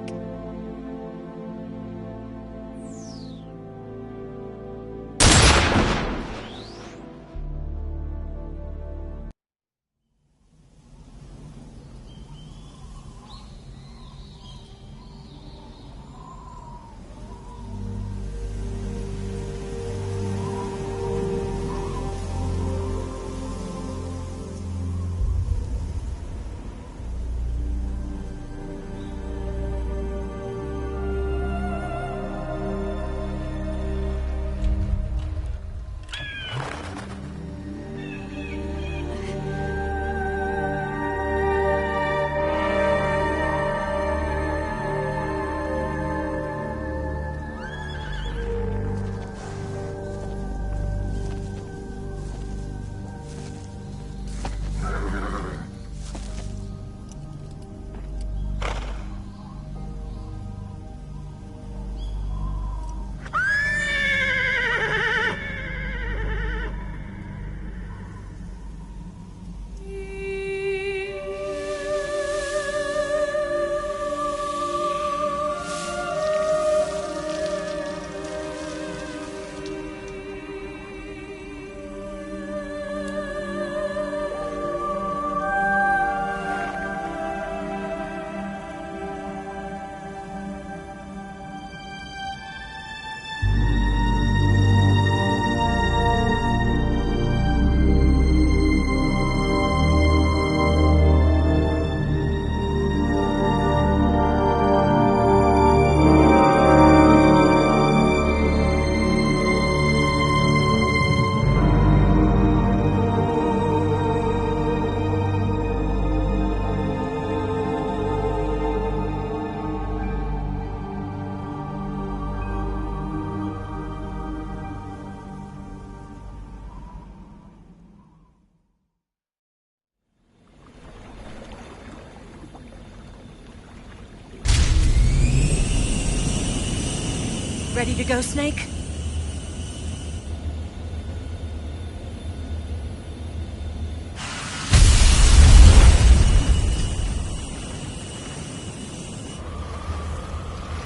Ready to go, Snake?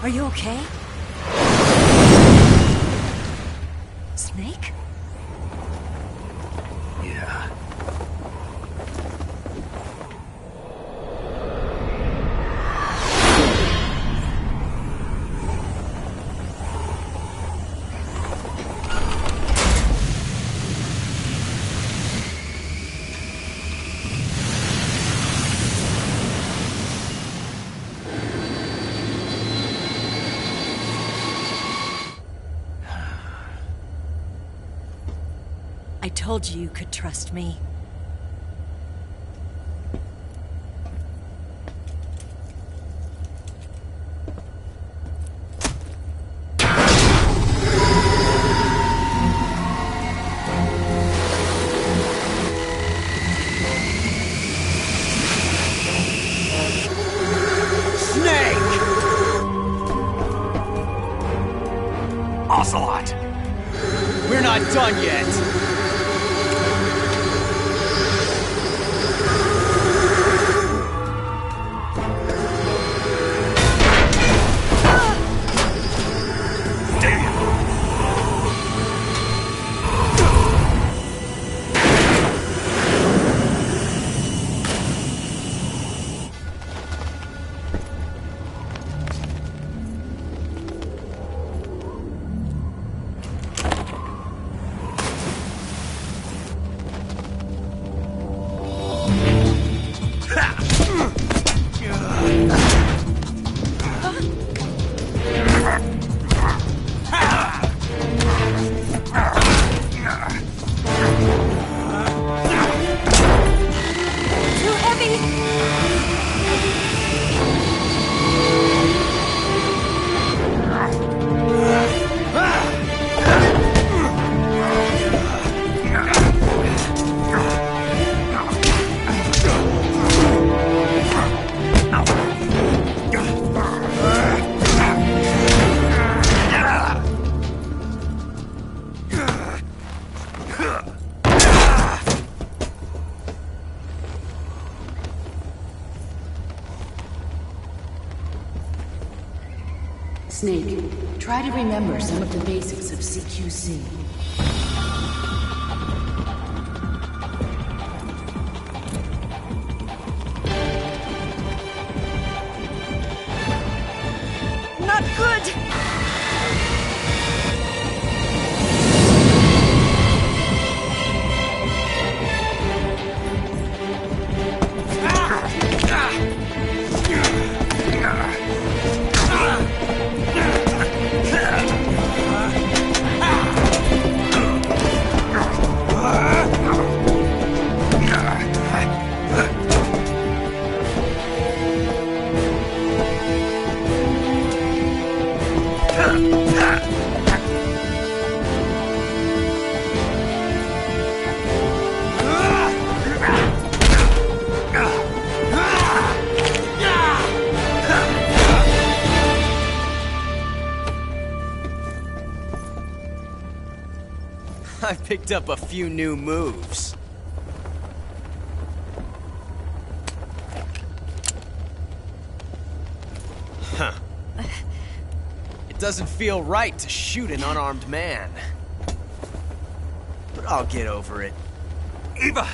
Are you okay? Snake? Yeah. I told you you could trust me. Ocelot! We're not done yet! Snake, try to remember some of the basics of CQC. Not good! I picked up a few new moves. Huh. It doesn't feel right to shoot an unarmed man. But I'll get over it. Eva!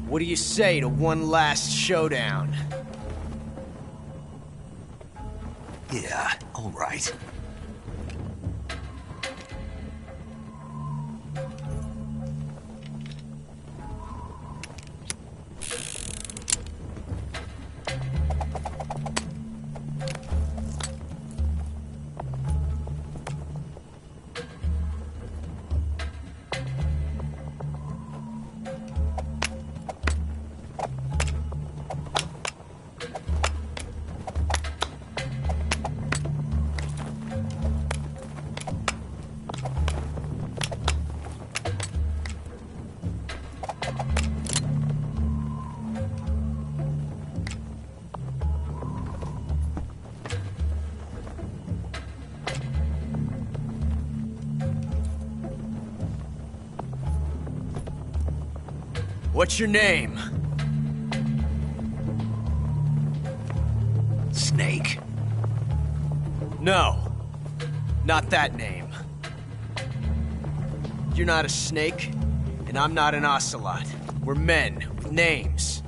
What do you say to one last showdown? Yeah, all right. What's your name? Snake. No. Not that name. You're not a snake, and I'm not an ocelot. We're men with names.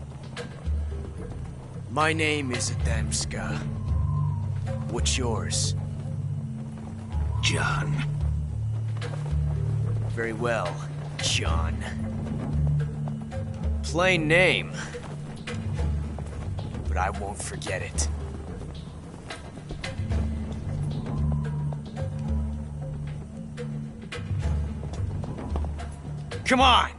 My name is Adamska. What's yours? John. Very well, John. Plain name. But I won't forget it. Come on!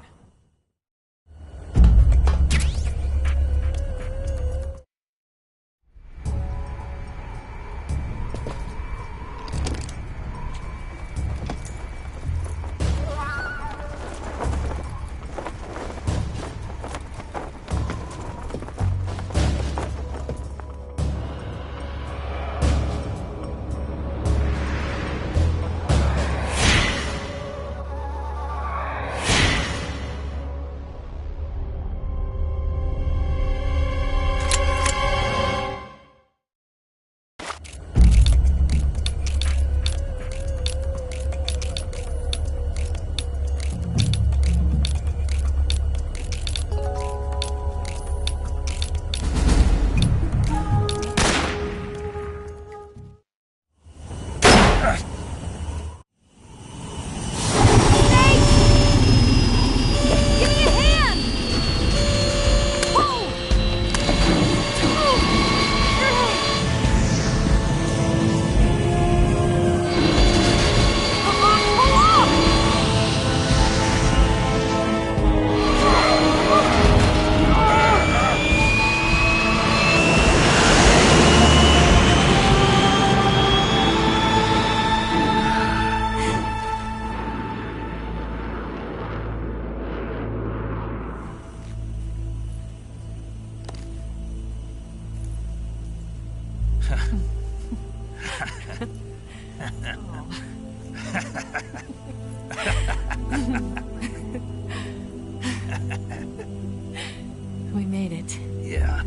We made it. Yeah,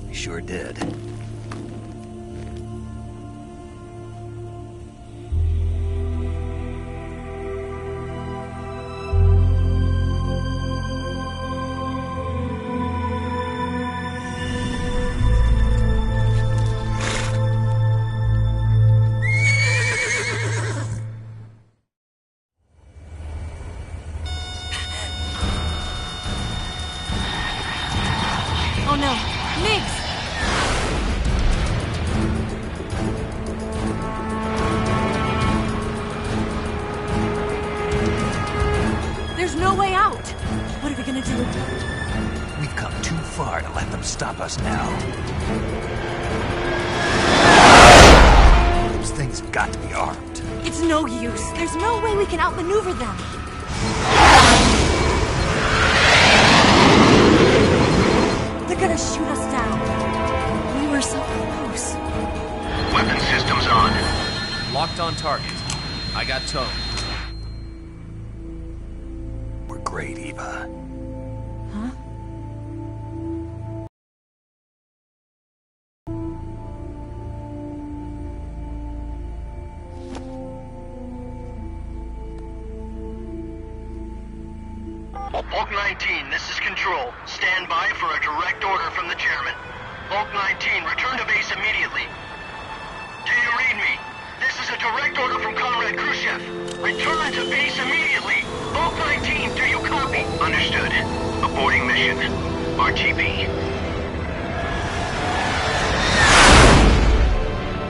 we sure did. Oh no, Migs! There's no way out! What are we gonna do? We've come too far to let them stop us now. Those things have got to be armed. It's no use. There's no way we can outmaneuver them. They're gonna shoot us down. We were so close. Weapon systems on. Locked on target. I got towed. We're great, Eva. Huh? Bulk 19, this is Control. Stand by for a direct order from the chairman. Bulk 19, return to base immediately. Do you read me? This is a direct order from Comrade Khrushchev. Return to base immediately. Bulk 19, do you copy? Understood. Aborting mission. RTB.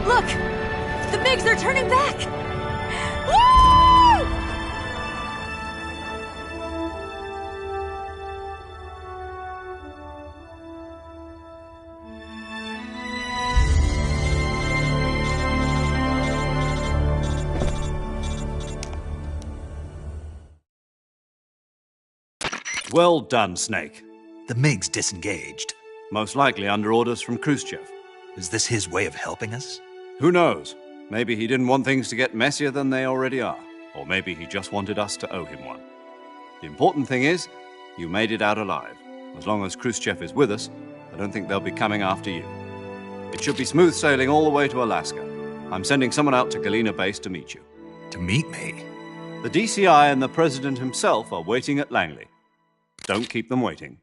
Look! The MiGs are turning back! Woo! Well done, Snake. The MiGs disengaged. Most likely under orders from Khrushchev. Is this his way of helping us? Who knows? Maybe he didn't want things to get messier than they already are. Or maybe he just wanted us to owe him one. The important thing is, you made it out alive. As long as Khrushchev is with us, I don't think they'll be coming after you. It should be smooth sailing all the way to Alaska. I'm sending someone out to Galena Base to meet you. To meet me? The DCI and the President himself are waiting at Langley. Don't keep them waiting.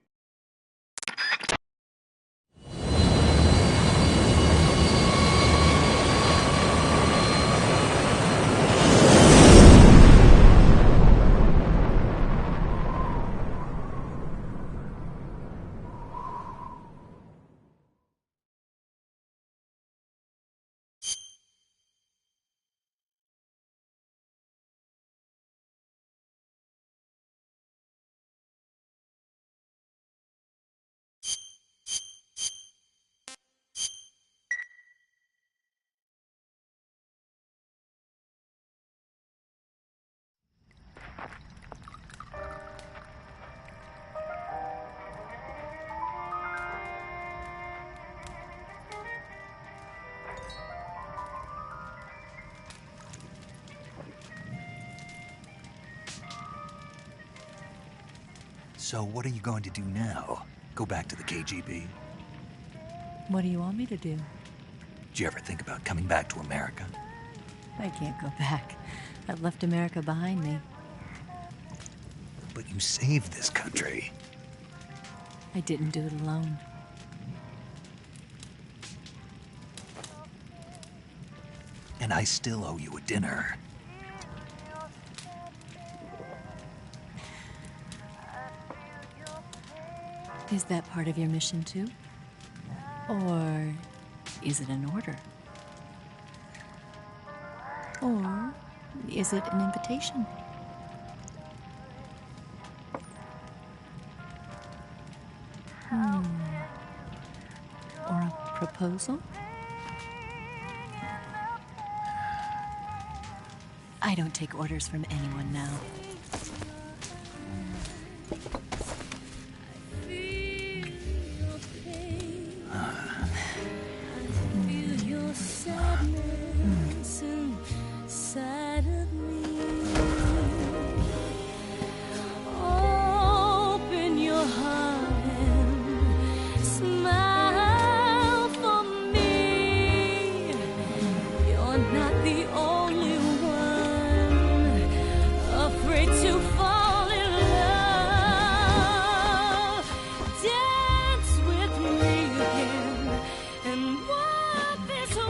So what are you going to do now? Go back to the KGB? What do you want me to do? Did you ever think about coming back to America? I can't go back. I've left America behind me. But you saved this country. I didn't do it alone. And I still owe you a dinner. Is that part of your mission too? Or is it an order? Or is it an invitation? Or a proposal? I don't take orders from anyone now. you're not the only one afraid to fall in love. Dance with me again and walk this way.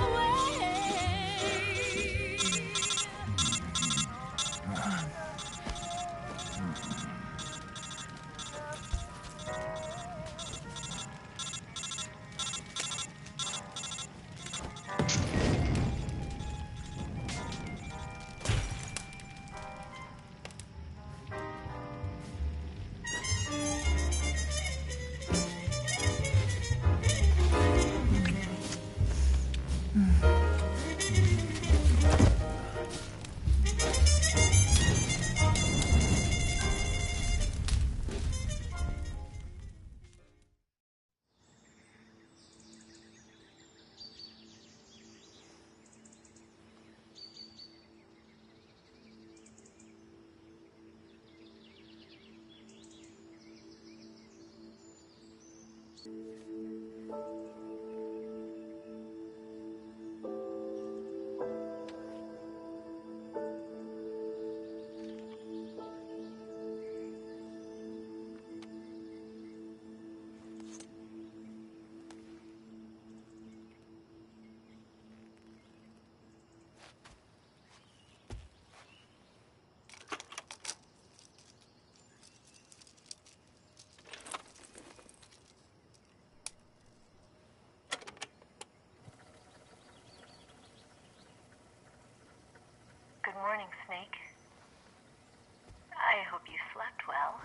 Good morning, Snake. I hope you slept well.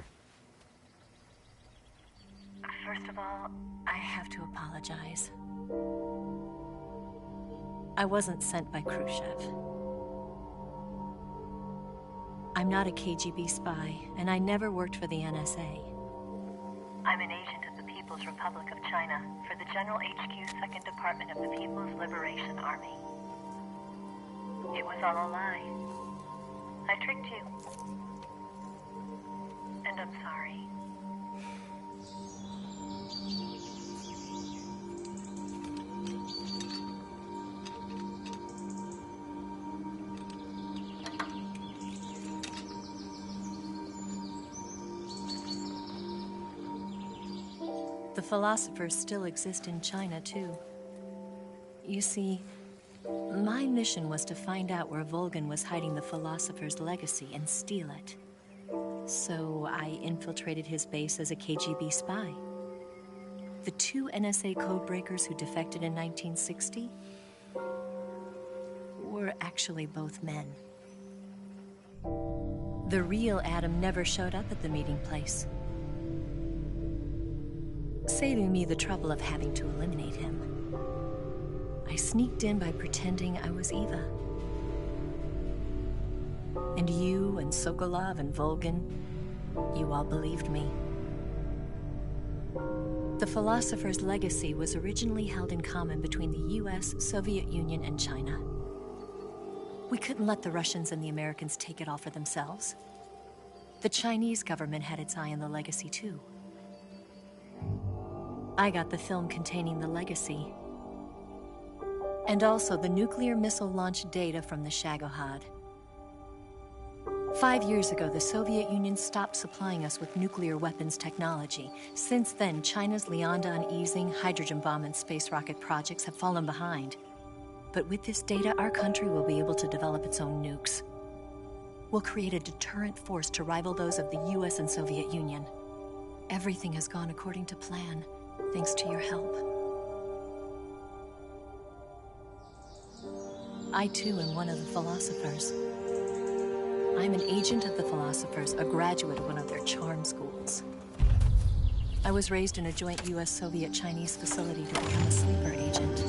First of all, I have to apologize. I wasn't sent by Khrushchev. I'm not a KGB spy, and I never worked for the NSA. I'm an agent of the People's Republic of China for the General HQ 2nd Department of the People's Liberation Army. It was all a lie. I tricked you. And I'm sorry. The philosophers still exist in China, too. You see, my mission was to find out where Volgin was hiding the philosopher's legacy and steal it. So I infiltrated his base as a KGB spy. The 2 NSA codebreakers who defected in 1960 were actually both men. The real Adam never showed up at the meeting place, saving me the trouble of having to eliminate him. I sneaked in by pretending I was Eva. And you and Sokolov and Volgin, you all believed me. The philosopher's legacy was originally held in common between the US, Soviet Union, and China. We couldn't let the Russians and the Americans take it all for themselves. The Chinese government had its eye on the legacy, too. I got the film containing the legacy, and also the nuclear missile launch data from the Shagohod. 5 years ago, the Soviet Union stopped supplying us with nuclear weapons technology. Since then, China's Liaodong easing, hydrogen bomb, and space rocket projects have fallen behind. But with this data, our country will be able to develop its own nukes. We'll create a deterrent force to rival those of the US and Soviet Union. Everything has gone according to plan, thanks to your help. I, too, am one of the philosophers. I'm an agent of the philosophers, a graduate of one of their charm schools. I was raised in a joint US-Soviet-Chinese facility to become a sleeper agent.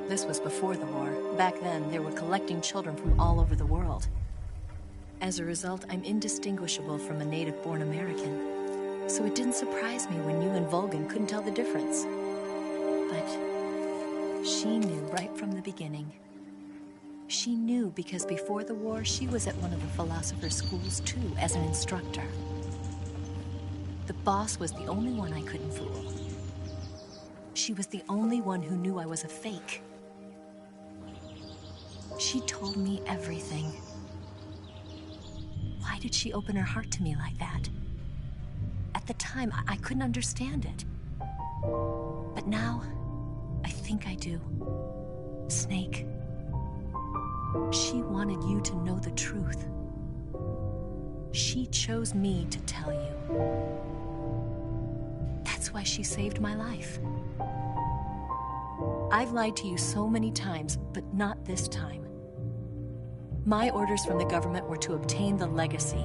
This was before the war. Back then, they were collecting children from all over the world. As a result, I'm indistinguishable from a native-born American. So it didn't surprise me when you and Volgin couldn't tell the difference. But she knew right from the beginning. She knew because before the war, she was at one of the philosopher's schools too, as an instructor. The boss was the only one I couldn't fool. She was the only one who knew I was a fake. She told me everything. Why did she open her heart to me like that? At the time, I couldn't understand it. But now, I think I do. Snake, she wanted you to know the truth. She chose me to tell you. That's why she saved my life. I've lied to you so many times, but not this time. My orders from the government were to obtain the legacy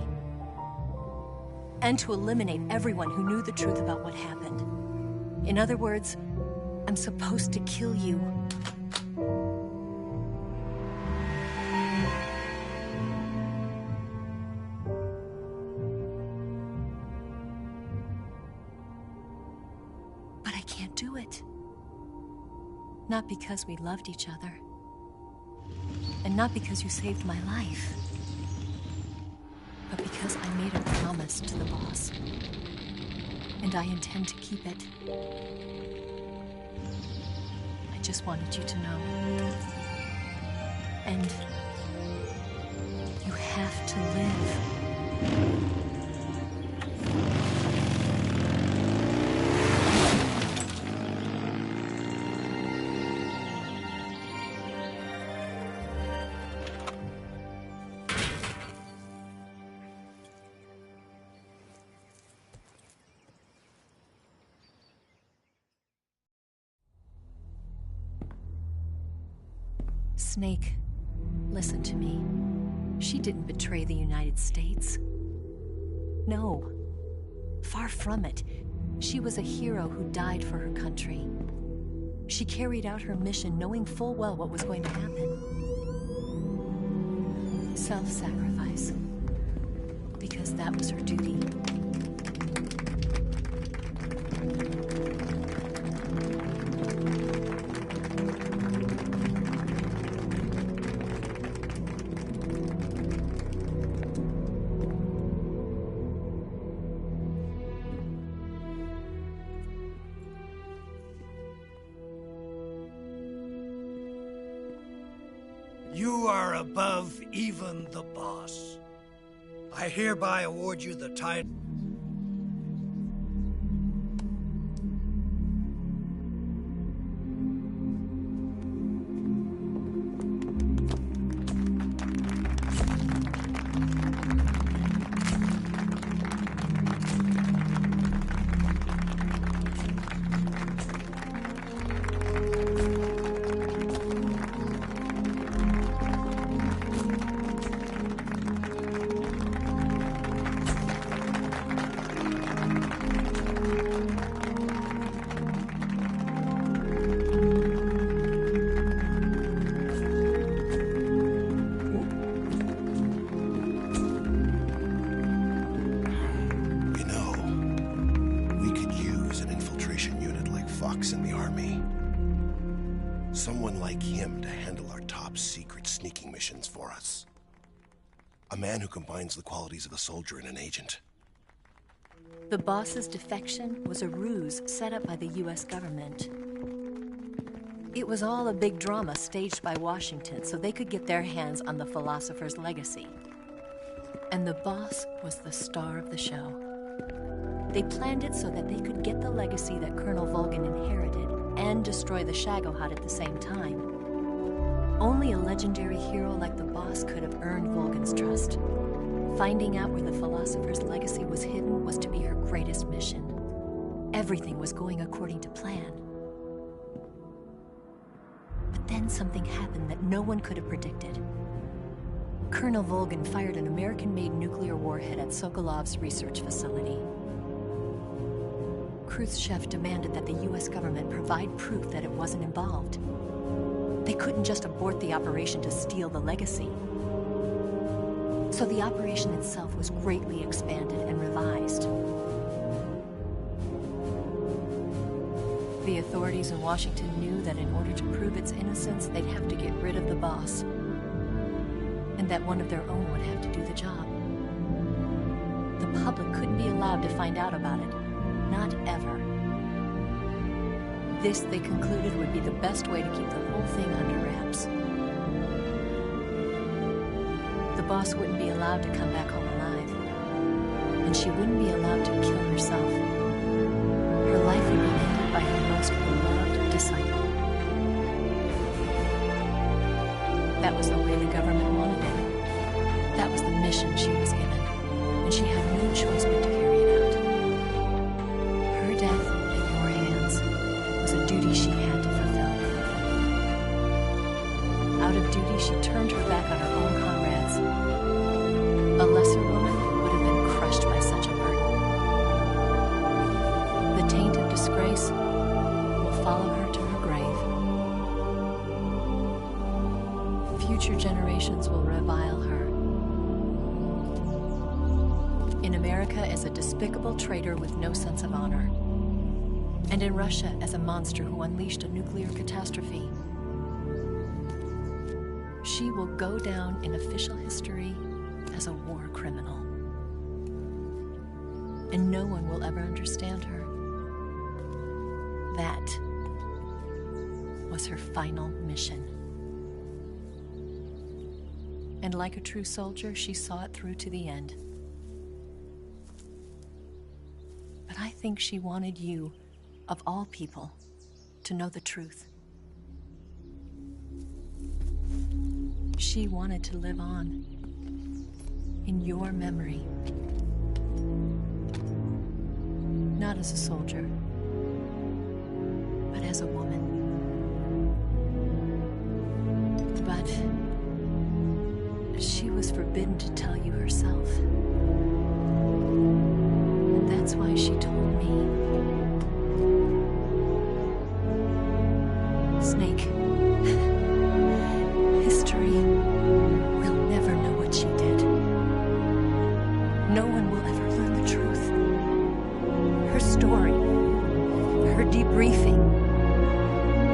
and to eliminate everyone who knew the truth about what happened. In other words, I'm supposed to kill you. But I can't do it. Not because we loved each other. And not because you saved my life. But because I made a promise to the boss. And I intend to keep it. I just wanted you to know. And you have to live. Snake, listen to me. She didn't betray the United States. No. Far from it. She was a hero who died for her country. She carried out her mission knowing full well what was going to happen. Self-sacrifice. Because that was her duty. You are above even the boss. I hereby award you the title. In the army. Someone like him to handle our top secret sneaking missions for us. A man who combines the qualities of a soldier and an agent. The boss's defection was a ruse set up by the US government. It was all a big drama staged by Washington so they could get their hands on the philosopher's legacy. And the boss was the star of the show. They planned it so that they could get the legacy that Colonel Volgin inherited and destroy the Shagohod at the same time. Only a legendary hero like the boss could have earned Volgin's trust. Finding out where the philosopher's legacy was hidden was to be her greatest mission. Everything was going according to plan. But then something happened that no one could have predicted. Colonel Volgin fired an American-made nuclear warhead at Sokolov's research facility. Khrushchev demanded that the US government provide proof that it wasn't involved. They couldn't just abort the operation to steal the legacy. So the operation itself was greatly expanded and revised. The authorities in Washington knew that in order to prove its innocence, they'd have to get rid of the boss. And that one of their own would have to do the job. The public couldn't be allowed to find out about it. Not ever. This, they concluded, would be the best way to keep the whole thing under wraps. boss wouldn't be allowed to come back home alive. And she wouldn't be allowed to kill herself. Her life would be ended by her most beloved disciple. That was the way the government wanted it. That was the mission she was given, and she had no choice but to carry it out. Her death at your hands was a duty she had to fulfill. Out of duty, she turned her back on her own comrades. A lesser woman would have been crushed by such a burden. The taint of disgrace will follow her to her grave. Future generations will revile her. In America as a despicable traitor with no sense of honor. And in Russia as a monster who unleashed a nuclear catastrophe. She will go down in official history as a war criminal. And no one will ever understand her. That was her final mission. And like a true soldier, she saw it through to the end. But I think she wanted you, of all people, to know the truth. She wanted to live on in your memory. Not as a soldier, but as a woman. But she was forbidden to tell you herself. And that's why she told me. Snake, history will never know what she did. No one will ever learn the truth. Her story, her debriefing,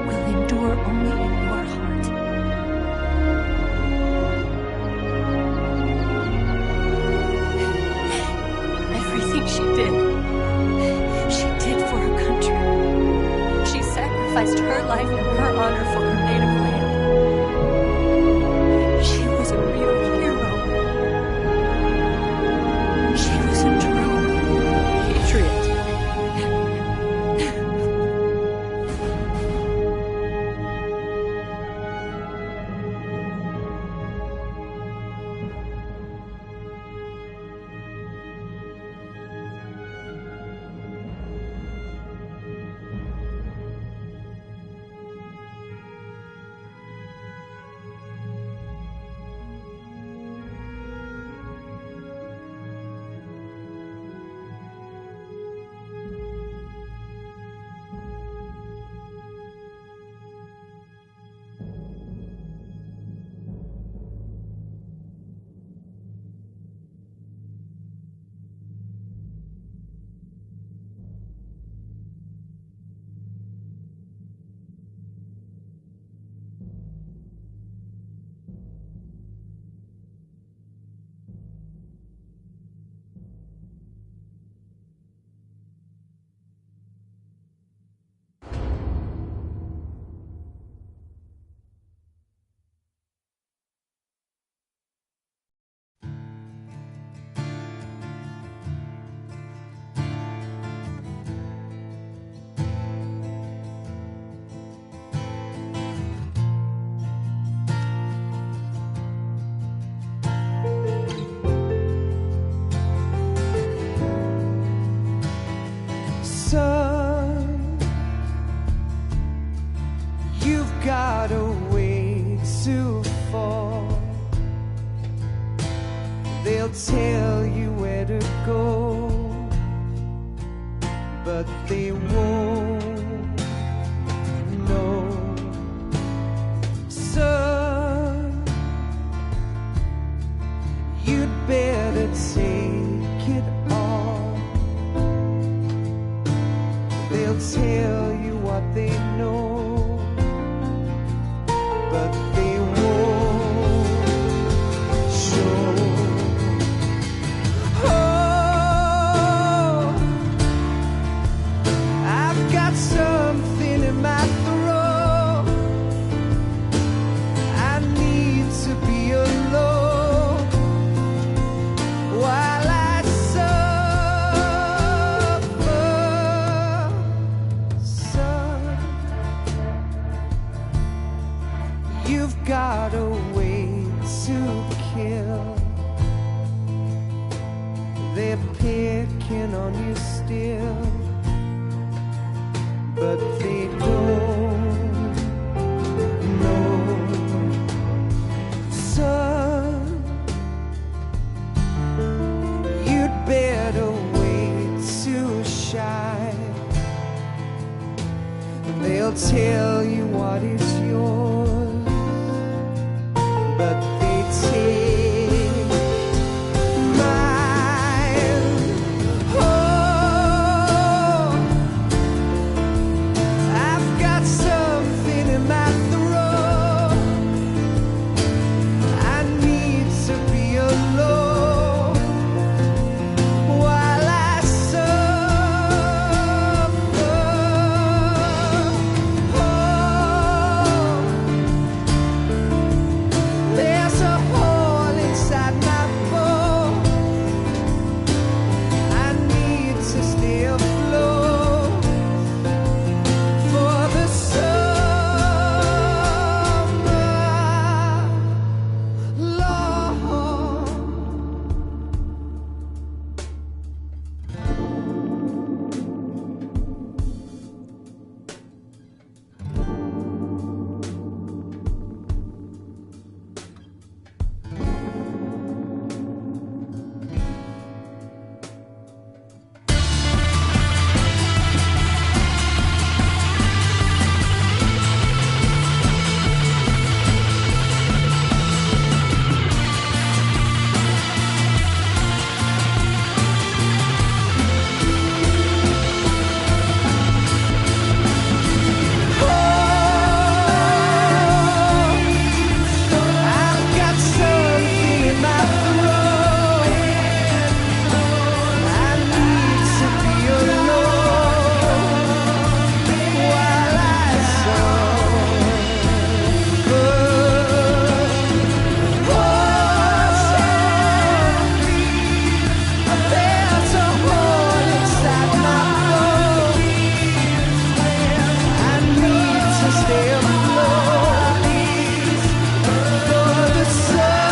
will endure only in your heart. Everything she did for her country. She sacrificed her life and her honor for her native land. She was a real hero. She was a true patriot. Son, you've got a way to fall. They'll tell you where to go, but they won't know. Son, you'd better take it all. They'll tell you what they know, but they won't show. Oh, I've You've got a way to kill. They're picking on you still, but they don't know. Son, you'd better wait to shine. They'll tell you what is yours, but they take mine. Oh, I've got something in my throat. I need to be alone while I suffer. There's a hole inside my bones. I need to stay afloat for the summer, Lord. I've got something in my throat. I need to be alone while I suffer. There's a hole inside my bones. I need to stay afloat for the summer,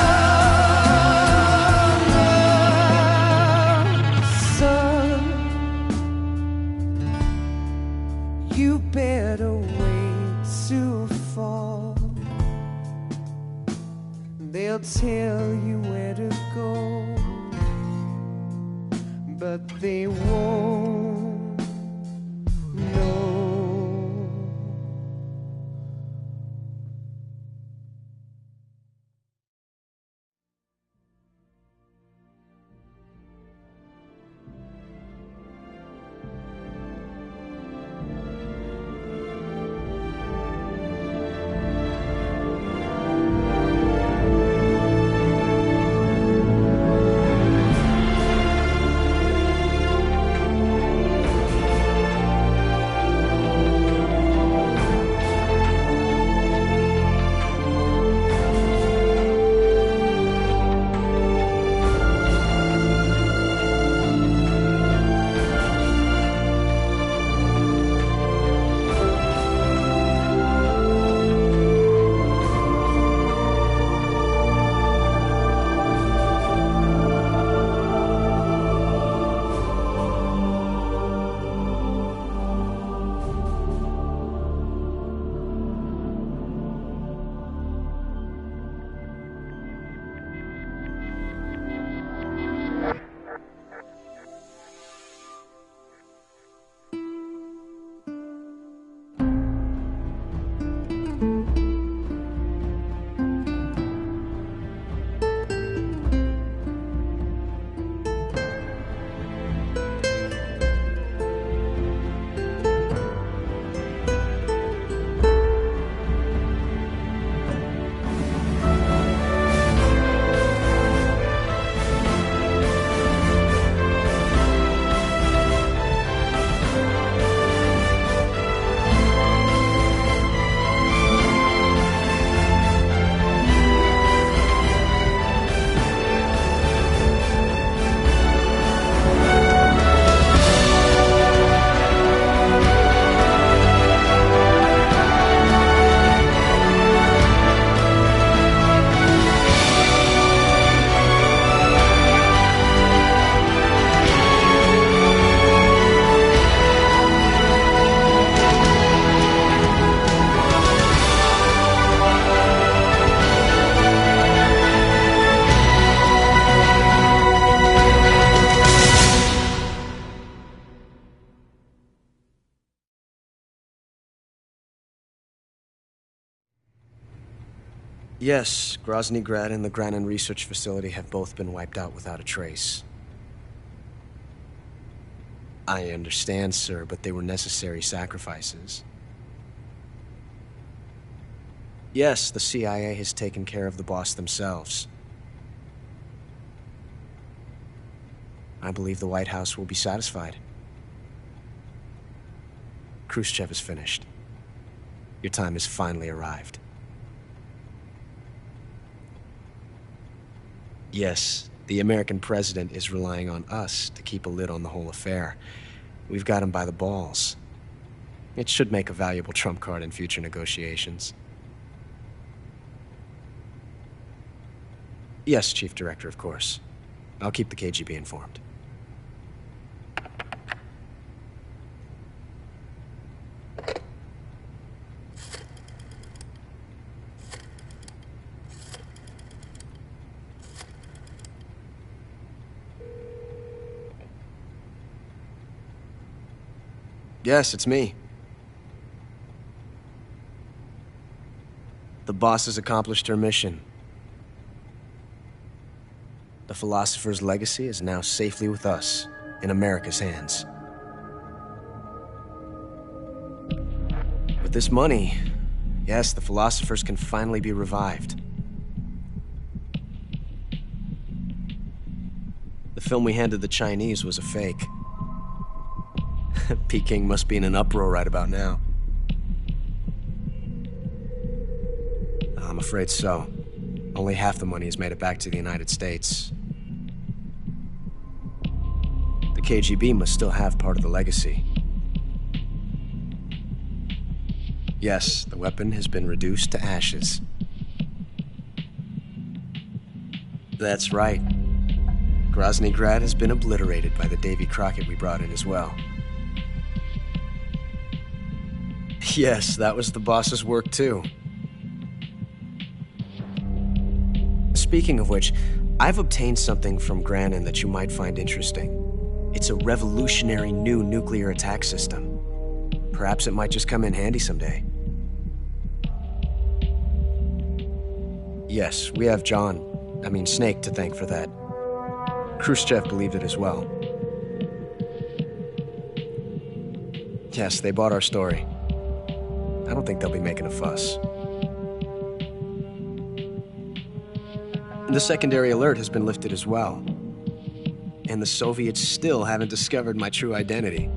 sun. You better wait to fall. They'll tell you where to go, but they won't know. Yes, Grozny Grad and the Granin Research Facility have both been wiped out without a trace. I understand, sir, but they were necessary sacrifices. Yes, the CIA has taken care of the boss themselves. I believe the White House will be satisfied. Khrushchev is finished. Your time has finally arrived. Yes, the American president is relying on us to keep a lid on the whole affair. We've got him by the balls. It should make a valuable trump card in future negotiations. Yes, Chief Director, of course. I'll keep the KGB informed. Yes, it's me. The boss has accomplished her mission. The philosopher's legacy is now safely with us, in America's hands. With this money, yes, the philosophers can finally be revived. The film we handed the Chinese was a fake. Peking must be in an uproar right about now. I'm afraid so. Only half the money has made it back to the United States. The KGB must still have part of the legacy. Yes, the weapon has been reduced to ashes. That's right. Grozny Grad has been obliterated by the Davy Crockett we brought in as well. Yes, that was the boss's work too. Speaking of which, I've obtained something from Granin that you might find interesting. It's a revolutionary new nuclear attack system. Perhaps it might just come in handy someday. Yes, we have Snake to thank for that. Khrushchev believed it as well. Yes, they bought our story. I don't think they'll be making a fuss. The secondary alert has been lifted as well. And the Soviets still haven't discovered my true identity.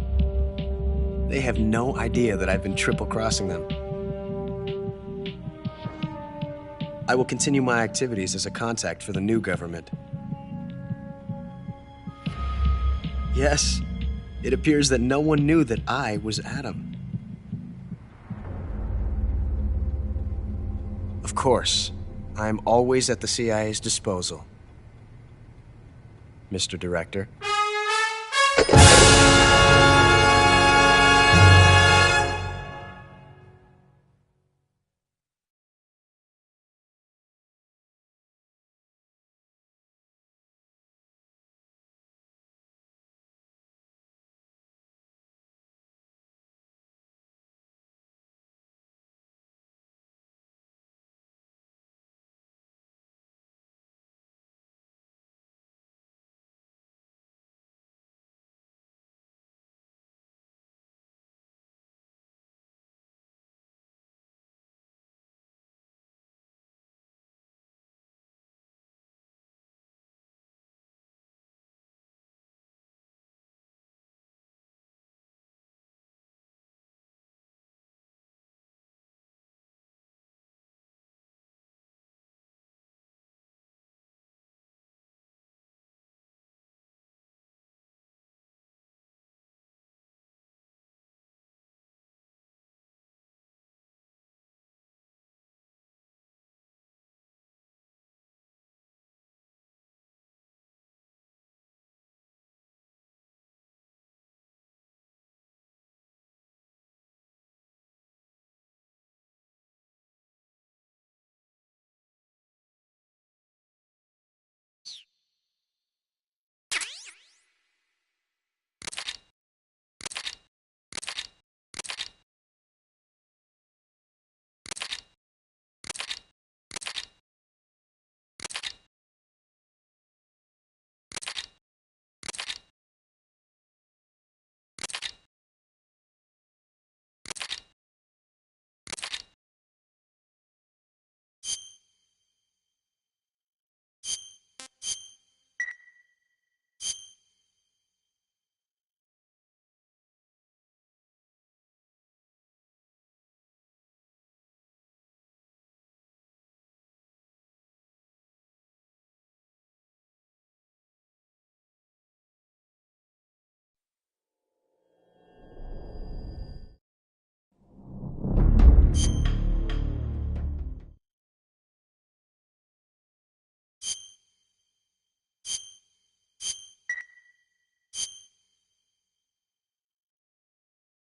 They have no idea that I've been triple-crossing them. I will continue my activities as a contact for the new government. Yes, it appears that no one knew that I was Adam. Of course, I am always at the CIA's disposal, Mr. Director.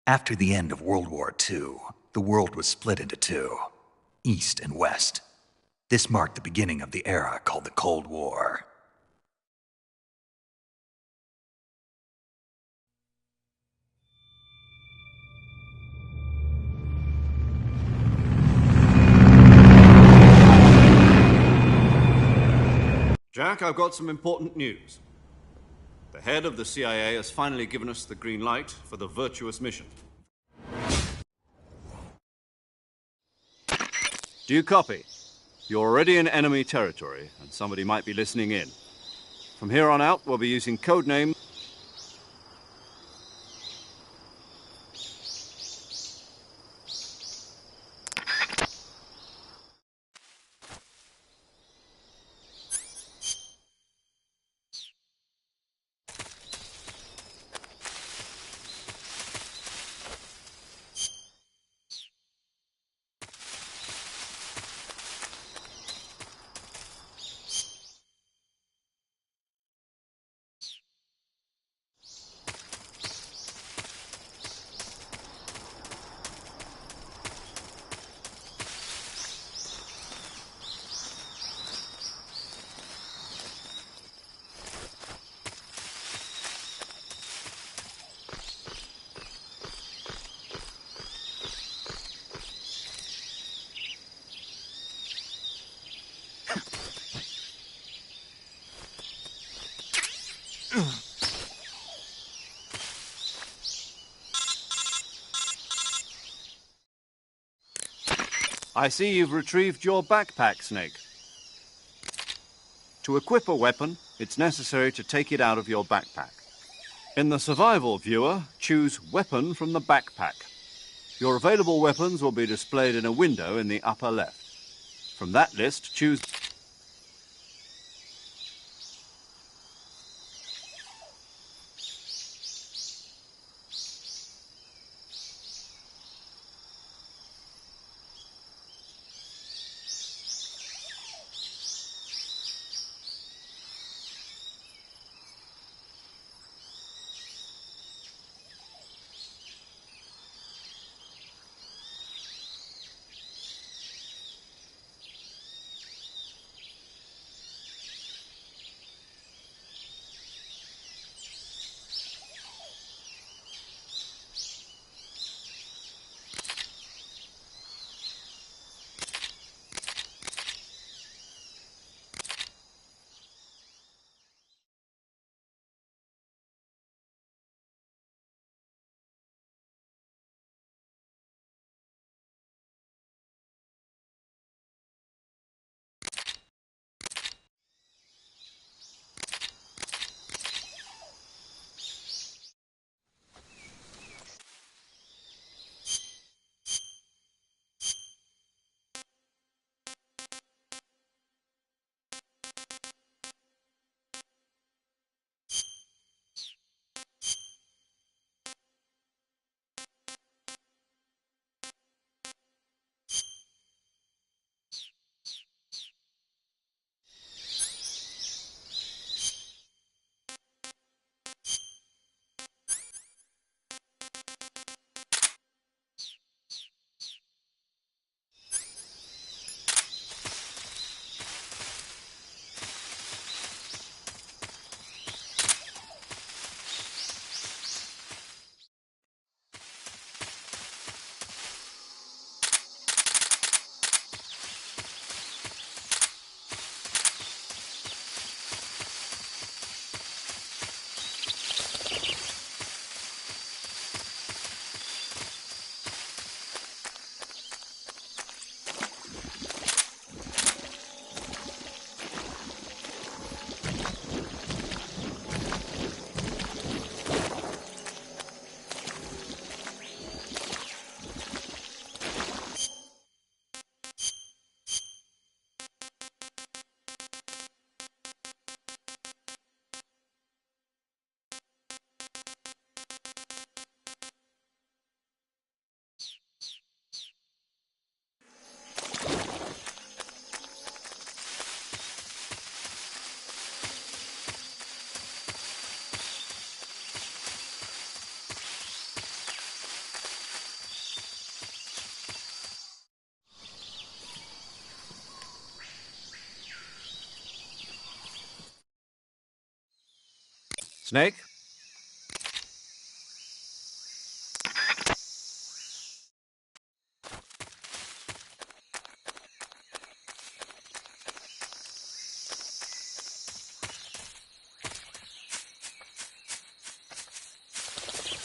After the end of World War II, the world was split into two, East and West. This marked the beginning of the era called the Cold War. Jack, I've got some important news. The head of the CIA has finally given us the green light for the Virtuous mission. Do you copy? You're already in enemy territory, and somebody might be listening in. From here on out, we'll be using codename... I see you've retrieved your backpack, Snake. To equip a weapon, it's necessary to take it out of your backpack. In the survival viewer, choose Weapon from the backpack. Your available weapons will be displayed in a window in the upper left. From that list, choose... Snake?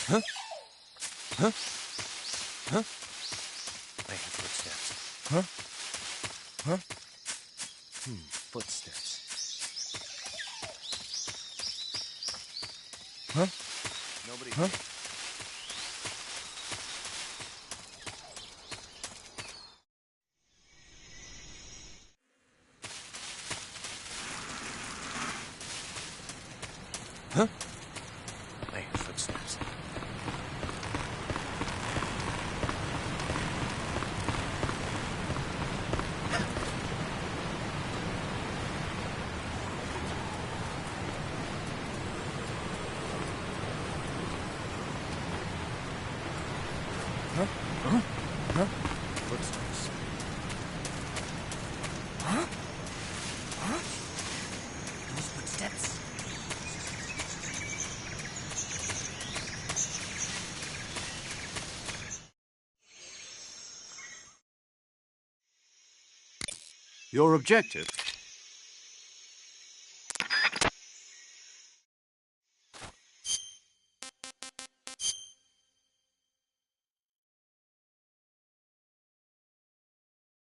Huh? Huh? Huh? I hear footsteps. Huh? Huh? Footsteps. Huh? Nobody. Huh? Huh? I hear footsteps. Huh? Huh? Huh? Footsteps. Huh? Huh? Those footsteps? Your objective